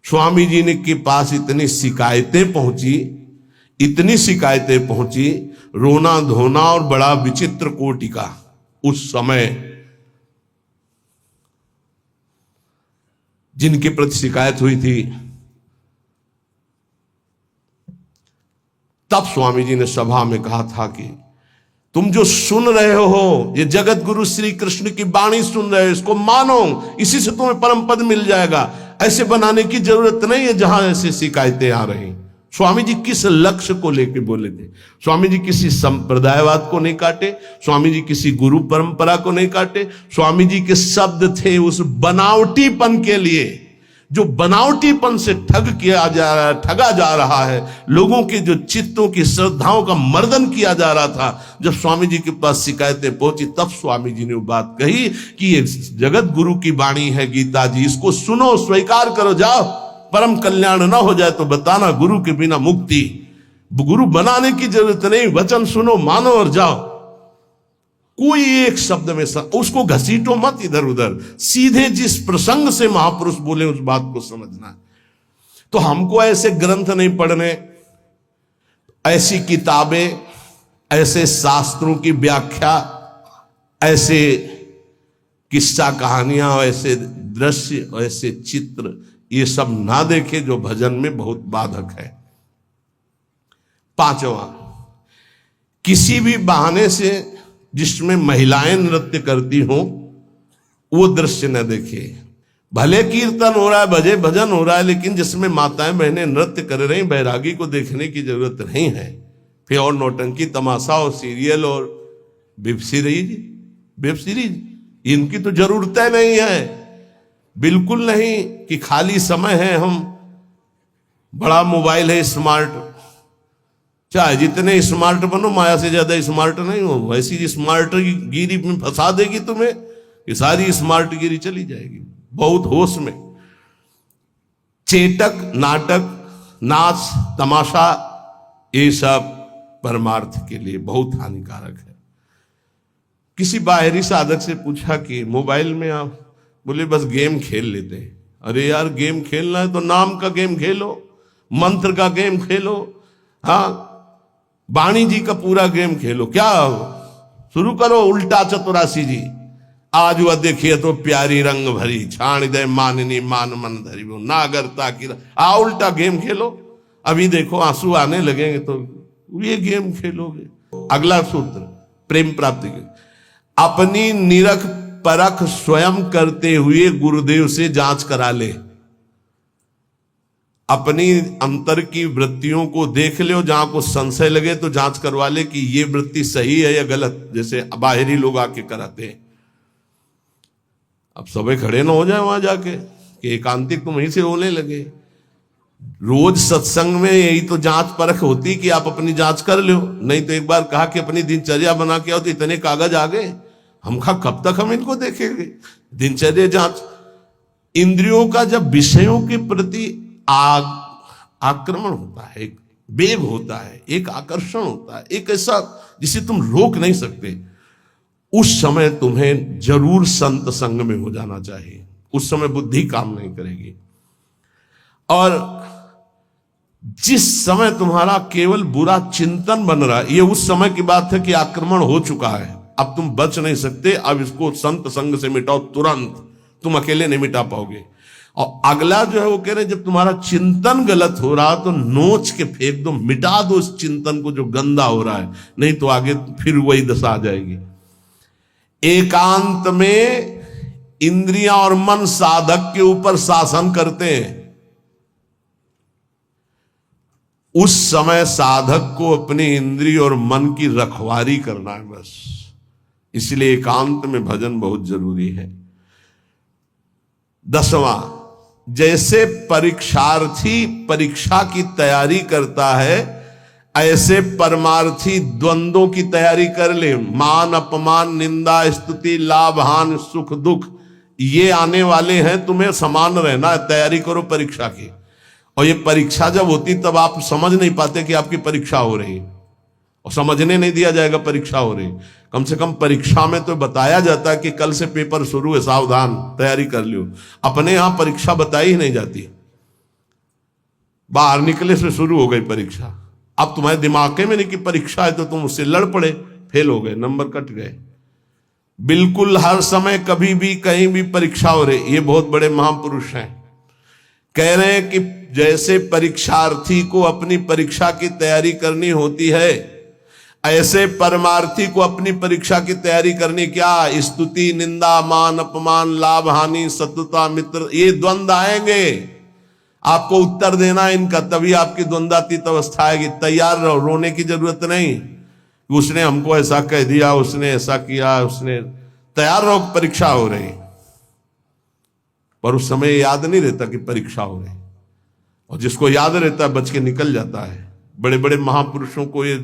स्वामी जी ने के पास इतनी शिकायतें पहुंची, रोना धोना और बड़ा विचित्र कोटि का उस समय जिनके प्रति शिकायत हुई थी, तब स्वामी जी ने सभा में कहा था कि तुम जो सुन रहे हो, ये जगत गुरु श्री कृष्ण की वाणी सुन रहे हो, इसको मानो, इसी से तुम्हें परम पद मिल जाएगा। ऐसे बनाने की जरूरत नहीं है जहां ऐसी शिकायतें आ रही। स्वामी जी किस लक्ष्य को लेकर बोले थे? स्वामी जी किसी संप्रदायवाद को नहीं काटे, स्वामी जी किसी गुरु परंपरा को नहीं काटे। स्वामी जी के शब्द थे उस बनावटीपन के लिए, जो बनावटीपन से ठगा जा रहा है, लोगों के जो चित्तों की श्रद्धाओं का मर्दन किया जा रहा था। जब स्वामी जी के पास शिकायतें पहुंची, तब स्वामी जी ने वो बात कही कि ये जगत गुरु की वाणी है गीता जी, इसको सुनो, स्वीकार करो, जाओ, परम कल्याण ना हो जाए तो बताना, गुरु के बिना मुक्ति। गुरु बनाने की जरूरत नहीं, वचन सुनो, मानो और जाओ। कोई एक शब्द में उसको घसीटो मत इधर उधर, सीधे जिस प्रसंग से महापुरुष बोले उस बात को समझना है। तो हमको ऐसे ग्रंथ नहीं पढ़ने, ऐसी किताबें, ऐसे शास्त्रों की व्याख्या, ऐसे किस्सा कहानियां, ऐसे दृश्य, ऐसे चित्र, ये सब ना देखे जो भजन में बहुत बाधक है। पांचवा, किसी भी बहाने से जिसमें महिलाएं नृत्य करती हों वो दृश्य न देखे। भले कीर्तन हो रहा है, भजे भजन हो रहा है, लेकिन जिसमें माताएं बहनें नृत्य कर रही, बैरागी को देखने की जरूरत नहीं है। फिर और नौटंकी तमाशा और सीरियल और वेब सीरीज इनकी तो जरूरतें नहीं है, बिल्कुल नहीं। कि खाली समय है, हम बड़ा मोबाइल है स्मार्ट, चाहे जितने स्मार्ट बनो, माया से ज्यादा स्मार्ट नहीं हो। ऐसी स्मार्ट गिरी में फंसा देगी तुम्हें, ये सारी स्मार्ट गिरी चली जाएगी। बहुत होश में चेटक, नाटक, नाच, तमाशा, ये सब परमार्थ के लिए बहुत हानिकारक है। किसी बाहरी साधक से पूछा कि मोबाइल में आप बोले बस गेम खेल लेते हैं। अरे यार, गेम खेलना है तो नाम का गेम खेलो, मंत्र का गेम खेलो, हाँ, वाणी जी का पूरा गेम खेलो। क्या शुरू करो उल्टा चतुरासी जी, आज वह देखिए तो प्यारी रंग भरी, छाण दे माननी मान मन धरी, वो नागरता की उल्टा गेम खेलो। अभी देखो आंसू आने लगेंगे तो ये गेम खेलोगे। अगला सूत्र प्रेम प्राप्ति के, अपनी निरख परख स्वयं करते हुए गुरुदेव से जांच करा ले। अपनी अंतर की वृत्तियों को देख ले, जहां को संशय लगे तो जांच करवा ले कि ये वृत्ति सही है या गलत। जैसे बाहरी लोग आके कराते हैं, अब सबे खड़े ना हो जाए वहां जाके कि एकांतिक तुम वहीं से होने लगे। रोज सत्संग में यही तो जांच परख होती कि आप अपनी जांच कर लो। नहीं तो एक बार कहा कि अपनी दिनचर्या बना के आओ तो इतने कागज आ गए, हम कहा कब तक हम इनको देखेंगे। दिनचर्या जांच, इंद्रियों का जब विषयों के प्रति आक्रमण होता है, एक वेग होता है, एक आकर्षण होता है, एक ऐसा जिसे तुम रोक नहीं सकते, उस समय तुम्हें जरूर संत संग में हो जाना चाहिए। उस समय बुद्धि काम नहीं करेगी। और जिस समय तुम्हारा केवल बुरा चिंतन बन रहा है, ये उस समय की बात है कि आक्रमण हो चुका है, अब तुम बच नहीं सकते। अब इसको संत संग से मिटाओ तुरंत, तुम अकेले नहीं मिटा पाओगे। और अगला जो है वो कह रहे हैं, जब तुम्हारा चिंतन गलत हो रहा तो नोच के फेंक दो, मिटा दो उस चिंतन को जो गंदा हो रहा है, नहीं तो आगे फिर वही दशा आ जाएगी। एकांत में इंद्रियां और मन साधक के ऊपर शासन करते हैं। उस समय साधक को अपनी इंद्रिय और मन की रखवारी करना है बस। इसलिए एकांत में भजन बहुत जरूरी है। 10वां, जैसे परीक्षार्थी परीक्षा की तैयारी करता है, ऐसे परमार्थी द्वंद्वों की तैयारी कर ले। मान अपमान, निंदा स्तुति, लाभ हानि, सुख दुख, ये आने वाले हैं, तुम्हें समान रहना है। तैयारी करो परीक्षा की। और ये परीक्षा जब होती तब आप समझ नहीं पाते कि आपकी परीक्षा हो रही, और समझने नहीं दिया जाएगा परीक्षा हो रही। कम से कम परीक्षा में तो बताया जाता है कि कल से पेपर शुरू है, सावधान, तैयारी कर लियो। अपने यहां परीक्षा बताई ही नहीं जाती, बाहर निकले से शुरू हो गई परीक्षा। अब तुम्हारे दिमाग में नहीं कि परीक्षा है तो तुम उससे लड़ पड़े, फेल हो गए, नंबर कट गए। बिल्कुल हर समय कभी भी कहीं भी परीक्षा हो रही। ये बहुत बड़े महापुरुष हैं, कह रहे हैं कि जैसे परीक्षार्थी को अपनी परीक्षा की तैयारी करनी होती है, ऐसे परमार्थी को अपनी परीक्षा की तैयारी करनी। क्या? स्तुति, निंदा, मान अपमान, लाभ हानि, शत्रुता मित्र, ये द्वंद्व आएंगे, आपको उत्तर देना इनका, तभी आपकी द्वंद्वातीत अवस्था आएगी। तैयार रहो, रोने की जरूरत नहीं, उसने हमको ऐसा कह दिया, उसने ऐसा किया, उसने। तैयार रहो, परीक्षा हो रही। पर उस समय याद नहीं रहता कि परीक्षा हो रही, और जिसको याद रहता है बच के निकल जाता है। बड़े बड़े महापुरुषों को ये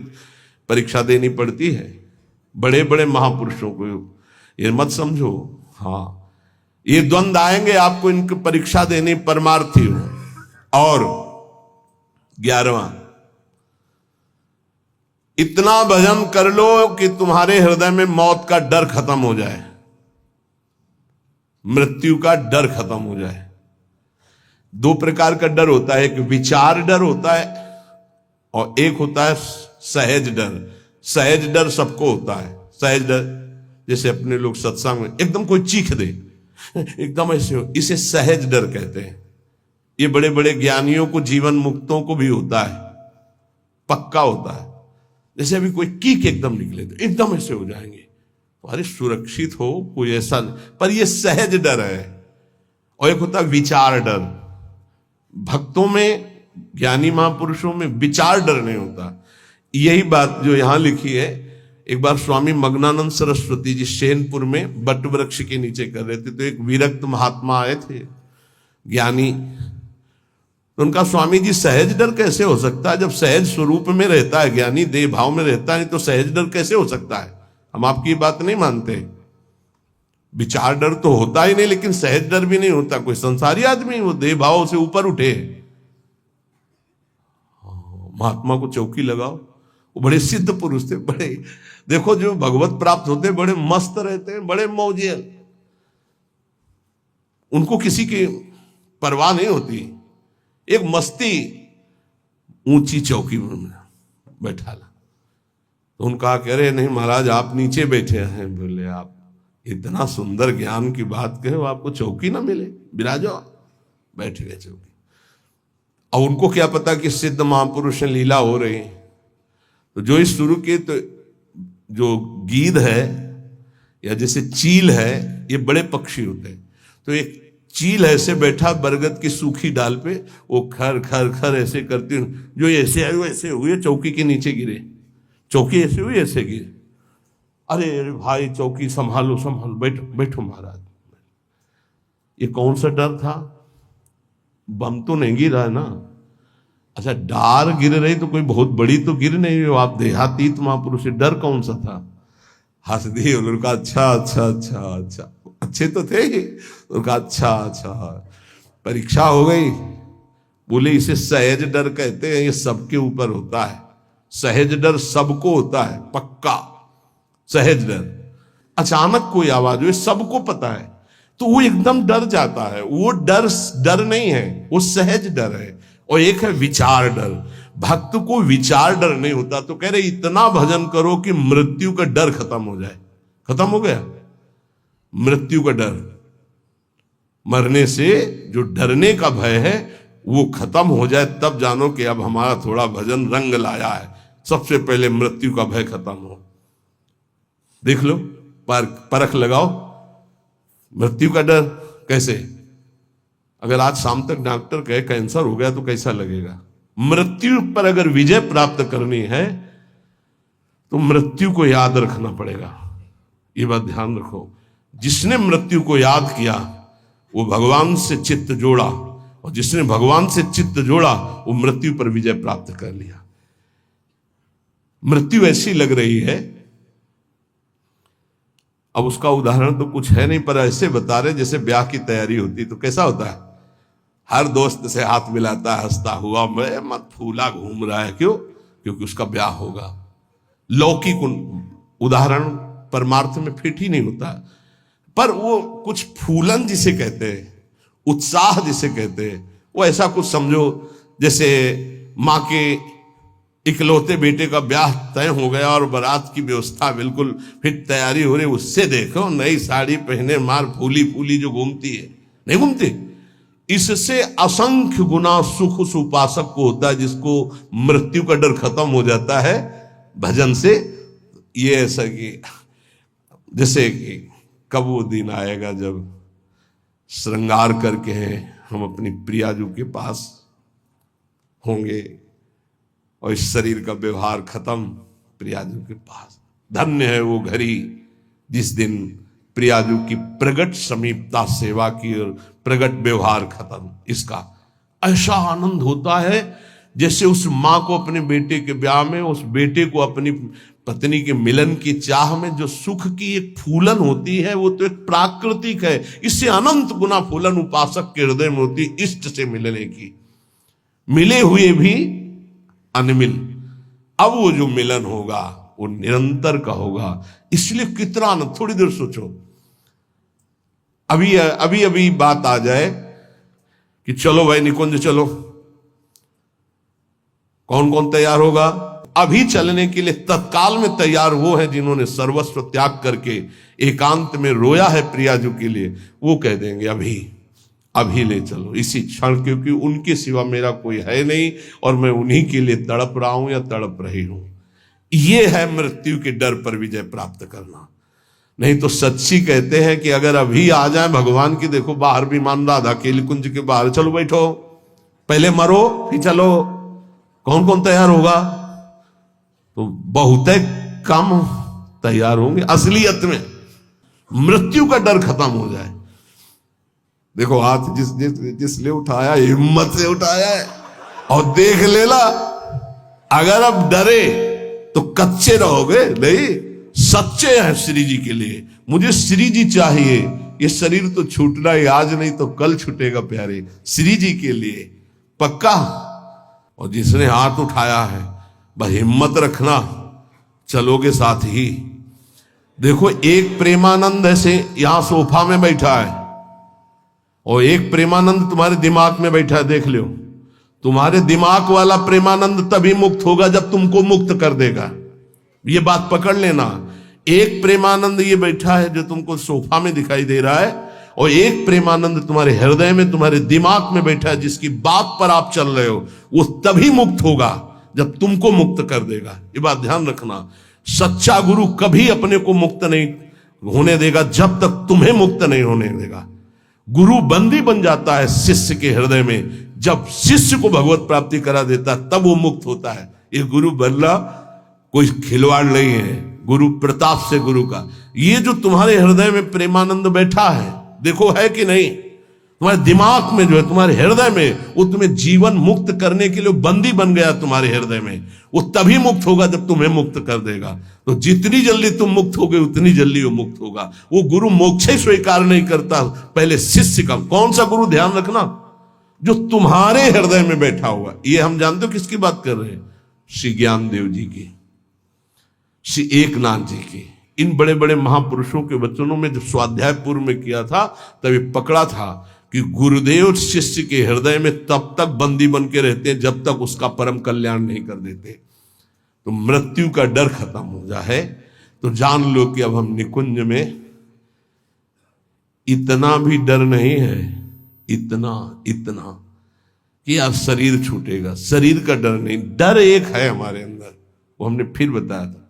परीक्षा देनी पड़ती है, बड़े बड़े महापुरुषों को, ये मत समझो। हाँ, ये द्वंद्व आएंगे, आपको इनकी परीक्षा देनी, परमार्थी हो। और 11वां, इतना भजन कर लो कि तुम्हारे हृदय में मौत का डर खत्म हो जाए, मृत्यु का डर खत्म हो जाए। 2 प्रकार का डर होता है, एक विचार डर होता है और एक होता है सहज डर। सहज डर सबको होता है। सहज डर जैसे अपने लोग सत्संग में एकदम कोई चीख दे, एकदम ऐसे हो, इसे सहज डर कहते हैं। ये बड़े बड़े ज्ञानियों को, जीवन मुक्तों को भी होता है, पक्का होता है। जैसे अभी कोई कीक एकदम निकले तो एकदम ऐसे हो जाएंगे, अरे सुरक्षित हो, कोई ऐसा नहीं। पर ये सहज डर है। और एक होता है विचार डर। भक्तों में, ज्ञानी महापुरुषों में विचार डर नहीं होता। यही बात जो यहां लिखी है, एक बार स्वामी मग्नानंद सरस्वती जी सेनपुर में बट वृक्ष के नीचे कर रहे थे, तो एक विरक्त महात्मा आए थे, ज्ञानी। तो उनका, स्वामी जी सहज डर कैसे हो सकता है? जब सहज स्वरूप में रहता है ज्ञानी, देह भाव में रहता है, तो सहज डर कैसे हो सकता है? हम आपकी बात नहीं मानते। विचार डर तो होता ही नहीं, लेकिन सहज डर भी नहीं होता। कोई संसारी आदमी वो देह भाव से ऊपर उठे, महात्मा को चौकी लगाओ। वो बड़े सिद्ध पुरुष थे, बड़े, देखो जो भगवत प्राप्त होते बड़े मस्त रहते हैं, बड़े मौजियल। उनको किसी की परवाह नहीं होती, एक मस्ती, ऊंची चौकी में बैठा ला। तो उनका कह रहे नहीं महाराज आप नीचे बैठे हैं। बोले आप इतना सुंदर ज्ञान की बात कहे, आपको चौकी ना मिले, विराजो। बैठ गए चौकी। और उनको क्या पता कि सिद्ध महापुरुष लीला हो रही है। तो जो इस शुरू के, तो जो गीध है या जैसे चील है, ये बड़े पक्षी होते हैं। तो एक चील ऐसे बैठा बरगद की सूखी डाल पे, वो खर खर खर ऐसे करती, जो ऐसे आए वैसे हुए, चौकी के नीचे गिरे। चौकी ऐसे हुई, ऐसे गिरे। अरे अरे भाई चौकी संभालो संभालो, बैठो बैठो महाराज। ये कौन सा डर था? बम तो नहीं गिरा है ना। अच्छा डार गिर रही तो कोई बहुत बड़ी तो गिर नहीं हो, आप देहातीत महापुरुष, डर कौन सा था? हंस दिए। उनका अच्छा अच्छा अच्छा अच्छा, अच्छे तो थे ही। उनका अच्छा अच्छा, परीक्षा हो गई। बोले इसे सहज डर कहते हैं, ये सबके ऊपर होता है। सहज डर सबको होता है, पक्का सहज डर। अचानक कोई आवाज हुई, सबको पता है, तो वो एकदम डर जाता है। वो डर नहीं है, वो सहज डर है। और एक है विचार डर। भक्त को विचार डर नहीं होता। तो कह रहे इतना भजन करो कि मृत्यु का डर खत्म हो जाए। खत्म हो गया मृत्यु का डर, मरने से जो डरने का भय है वो खत्म हो जाए, तब जानो कि अब हमारा थोड़ा भजन रंग लाया है। सबसे पहले मृत्यु का भय खत्म हो। देख लो, परख लगाओ मृत्यु का डर कैसे। अगर आज शाम तक डॉक्टर कहे कैंसर हो गया तो कैसा लगेगा? मृत्यु पर अगर विजय प्राप्त करनी है तो मृत्यु को याद रखना पड़ेगा। ये बात ध्यान रखो। जिसने मृत्यु को याद किया वो भगवान से चित्त जोड़ा, और जिसने भगवान से चित्त जोड़ा वो मृत्यु पर विजय प्राप्त कर लिया। मृत्यु ऐसी लग रही है, अब उसका उदाहरण तो कुछ है नहीं, पर ऐसे बता रहे जैसे ब्याह की तैयारी होती तो कैसा होता है। हर दोस्त से हाथ मिलाता है, हंसता हुआ, मैं मत फूला घूम रहा है। क्यों? क्योंकि उसका ब्याह होगा। लौकिक उदाहरण परमार्थ में फिट ही नहीं होता, पर वो कुछ फूलन जिसे कहते हैं, उत्साह जिसे कहते हैं, वो ऐसा कुछ समझो जैसे माँ के इकलौते बेटे का ब्याह तय हो गया और बारात की व्यवस्था बिल्कुल फिट तैयारी हो रही। उससे देखो नई साड़ी पहने मार फूली फूली जो घूमती है, नहीं घूमती। इससे असंख्य गुना सुख उस उपासक को होता है जिसको मृत्यु का डर खत्म हो जाता है भजन से। ये ऐसा कि जैसे कि कब वो दिन आएगा जब श्रृंगार करके हम अपनी प्रियाजू के पास होंगे और इस शरीर का व्यवहार खत्म प्रियाजू के पास। धन्य है वो घड़ी जिस दिन प्रियाजू की प्रगट समीपता सेवा की और प्रगट व्यवहार खत्म। इसका ऐसा आनंद होता है जैसे उस माँ को अपने बेटे के ब्याह में, उस बेटे को अपनी पत्नी के मिलन की चाह में जो सुख की एक फूलन होती है वो तो एक प्राकृतिक है। इससे अनंत गुना फूलन उपासक के हृदय में होती इष्ट से मिलने की, मिले हुए भी अनमिल। अब वो जो मिलन होगा वो निरंतर का होगा। इसलिए कितना न, थोड़ी देर सोचो, अभी अभी बात आ जाए कि चलो भाई निकुंज चलो, कौन कौन तैयार होगा? अभी चलने के लिए तत्काल में तैयार वो है जिन्होंने सर्वस्व त्याग करके एकांत में रोया है प्रियाजू के लिए। वो कह देंगे अभी अभी ले चलो इसी क्षण, क्योंकि उनके सिवा मेरा कोई है नहीं और मैं उन्हीं के लिए तड़प रहा हूं या तड़प रही हूं। ये है मृत्यु के डर पर विजय प्राप्त करना। नहीं तो सच्ची कहते हैं कि अगर अभी आ जाए भगवान की, देखो बाहर विमान राधा केली कुंज के बाहर, चलो बैठो पहले मरो फिर चलो, कौन कौन तैयार होगा? तो बहुत कम तैयार होंगे। असलियत में मृत्यु का डर खत्म हो जाए। देखो हाथ जिसने उठाया हिम्मत से उठाया है और देख लेला। अगर अब डरे तो कच्चे रहोगे, नहीं सच्चे हैं श्री जी के लिए। मुझे श्री जी चाहिए, ये शरीर तो छूटना ही आज नहीं तो कल छूटेगा प्यारे, श्री जी के लिए पक्का। और जिसने हाथ उठाया है बस हिम्मत रखना, चलोगे साथ ही। देखो एक प्रेमानंद ऐसे यहां सोफा में बैठा है और एक प्रेमानंद तुम्हारे दिमाग में बैठा है, देख लो। तुम्हारे दिमाग वाला प्रेमानंद तभी मुक्त होगा जब तुमको मुक्त कर देगा। ये बात पकड़ लेना। एक प्रेमानंद ये बैठा है जो तुमको सोफा में दिखाई दे रहा है, और एक प्रेमानंद तुम्हारे हृदय में, तुम्हारे दिमाग में बैठा है, जिसकी बात पर आप चल रहे हो। वो तभी मुक्त होगा जब तुमको मुक्त कर देगा। ये बात ध्यान रखना। सच्चा गुरु कभी अपने को मुक्त नहीं होने देगा जब तक तुम्हें मुक्त नहीं होने देगा। गुरु बंदी बन जाता है शिष्य के हृदय में, जब शिष्य को भगवत प्राप्ति करा देता है तब वो मुक्त होता है। ये गुरु बनना कोई खिलवाड़ नहीं है, गुरु प्रताप से गुरु का। ये जो तुम्हारे हृदय में प्रेमानंद बैठा है, देखो है कि नहीं, तुम्हारे दिमाग में जो है, तुम्हारे हृदय में, वो तुम्हें जीवन मुक्त करने के लिए बंदी बन गया तुम्हारे हृदय में। वो तभी मुक्त होगा जब तुम्हें मुक्त कर देगा। तो जितनी जल्दी तुम मुक्त होगे उतनी जल्दी वो मुक्त होगा। वो गुरु मोक्ष स्वीकार नहीं करता, पहले शिष्य का। कौन सा गुरु, ध्यान रखना, जो तुम्हारे हृदय में बैठा हुआ। ये हम जानते हो किसकी बात कर रहे हैं? श्री ज्ञानदेव जी की, श्री एकनाथ जी की। इन बड़े बड़े महापुरुषों के वचनों में जब स्वाध्याय पूर्व में किया था तभी पकड़ा था कि गुरुदेव शिष्य के हृदय में तब तक बंदी बन के रहते हैं जब तक उसका परम कल्याण नहीं कर देते। तो मृत्यु का डर खत्म हो जाए तो जान लो कि अब हम निकुंज में इतना भी डर नहीं है, इतना कि अब शरीर छूटेगा। शरीर का डर नहीं, डर एक है हमारे अंदर। वो हमने फिर बताया था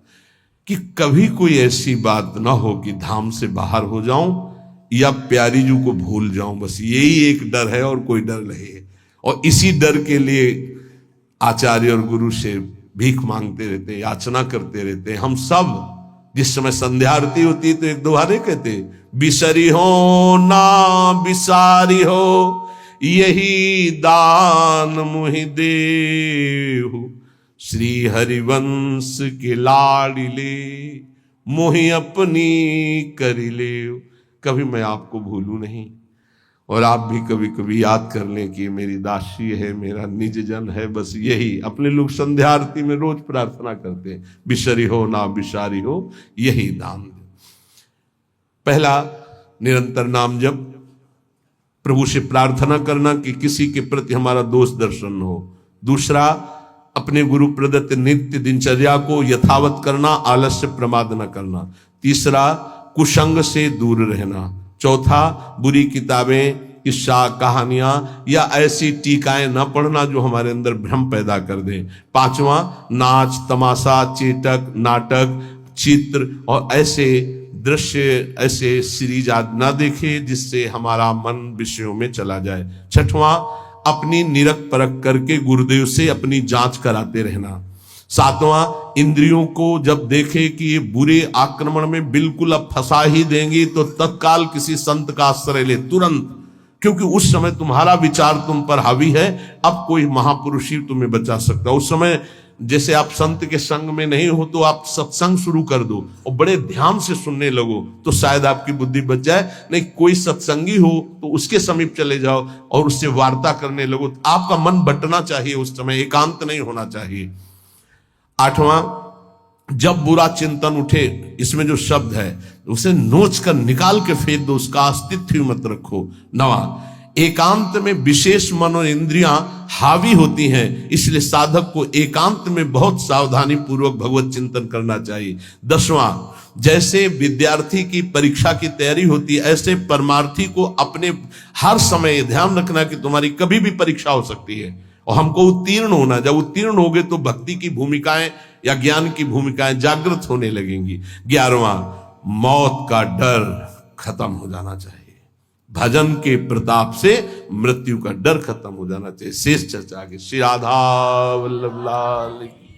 कि कभी कोई ऐसी बात ना हो कि धाम से बाहर हो जाऊं या प्यारी जी को भूल जाऊं। बस यही एक डर है और कोई डर नहीं है। और इसी डर के लिए आचार्य और गुरु से भीख मांगते रहते, याचना करते रहते। हम सब जिस समय संध्या आरती होती तो एक दोबारे कहते, बिसरी हो ना बिसारी हो, यही दान मुहि देहु। श्री हरिवंश के लाडिले मोहि अपनी करिले। कभी मैं आपको भूलूं नहीं, और आप भी कभी कभी याद कर लें कि मेरी दासी है, मेरा निज जन है। बस यही अपने लोग संध्या आरती में रोज प्रार्थना करते हैं, बिसरी हो ना बिसारी हो, यही दान दे। पहला, निरंतर नाम जप, प्रभु से प्रार्थना करना कि किसी के प्रति हमारा दोष दर्शन न हो। दूसरा, अपने गुरु प्रदत्त नित्य दिनचर्या को यथावत करना, आलस्य प्रमाद न करना। तीसरा, कुसंग से दूर रहना। चौथा, बुरी किताबें, किस्सा, कहानियां या ऐसी टीकाएं न पढ़ना जो हमारे अंदर भ्रम पैदा कर दे। पांचवा, नाच तमाशा, चेटक, नाटक, चित्र और ऐसे दृश्य, ऐसे सीरीज आदि न देखे जिससे हमारा मन विषयों में चला जाए। छठवां, अपनी निरख परख करके गुरुदेव से अपनी जांच कराते रहना। सातवां, इंद्रियों को जब देखे कि ये बुरे आक्रमण में बिल्कुल अब फंसा ही देंगी तो तत्काल किसी संत का आश्रय ले, तुरंत, क्योंकि उस समय तुम्हारा विचार तुम पर हावी है। अब कोई महापुरुष ही तुम्हें बचा सकता। उस समय जैसे आप संत के संग में नहीं हो तो आप सत्संग शुरू कर दो और बड़े ध्यान से सुनने लगो तो शायद आपकी बुद्धि बच जाए। नहीं, कोई सत्संगी हो तो उसके समीप चले जाओ और उससे वार्ता करने लगो। आपका मन बंटना चाहिए, उस समय एकांत नहीं होना चाहिए। आठवां, जब बुरा चिंतन उठे, इसमें जो शब्द है उसे नोच कर निकाल के फेंक दो, उसका अस्तित्व मत रखो। नवा, एकांत में विशेष मन और इंद्रियां हावी होती हैं, इसलिए साधक को एकांत में बहुत सावधानी पूर्वक भगवत चिंतन करना चाहिए। दसवां, जैसे विद्यार्थी की परीक्षा की तैयारी होती है ऐसे परमार्थी को अपने हर समय ध्यान रखना कि तुम्हारी कभी भी परीक्षा हो सकती है और हमको उत्तीर्ण होना। जब उत्तीर्ण होगे तो भक्ति की भूमिकाएं या ज्ञान की भूमिकाएं जागृत होने लगेंगी। 11वां, मौत का डर खत्म हो जाना चाहिए। भजन के प्रताप से मृत्यु का डर खत्म हो जाना चाहिए। शेष चर्चा आगे। श्री राधा वल्लभ लाल की।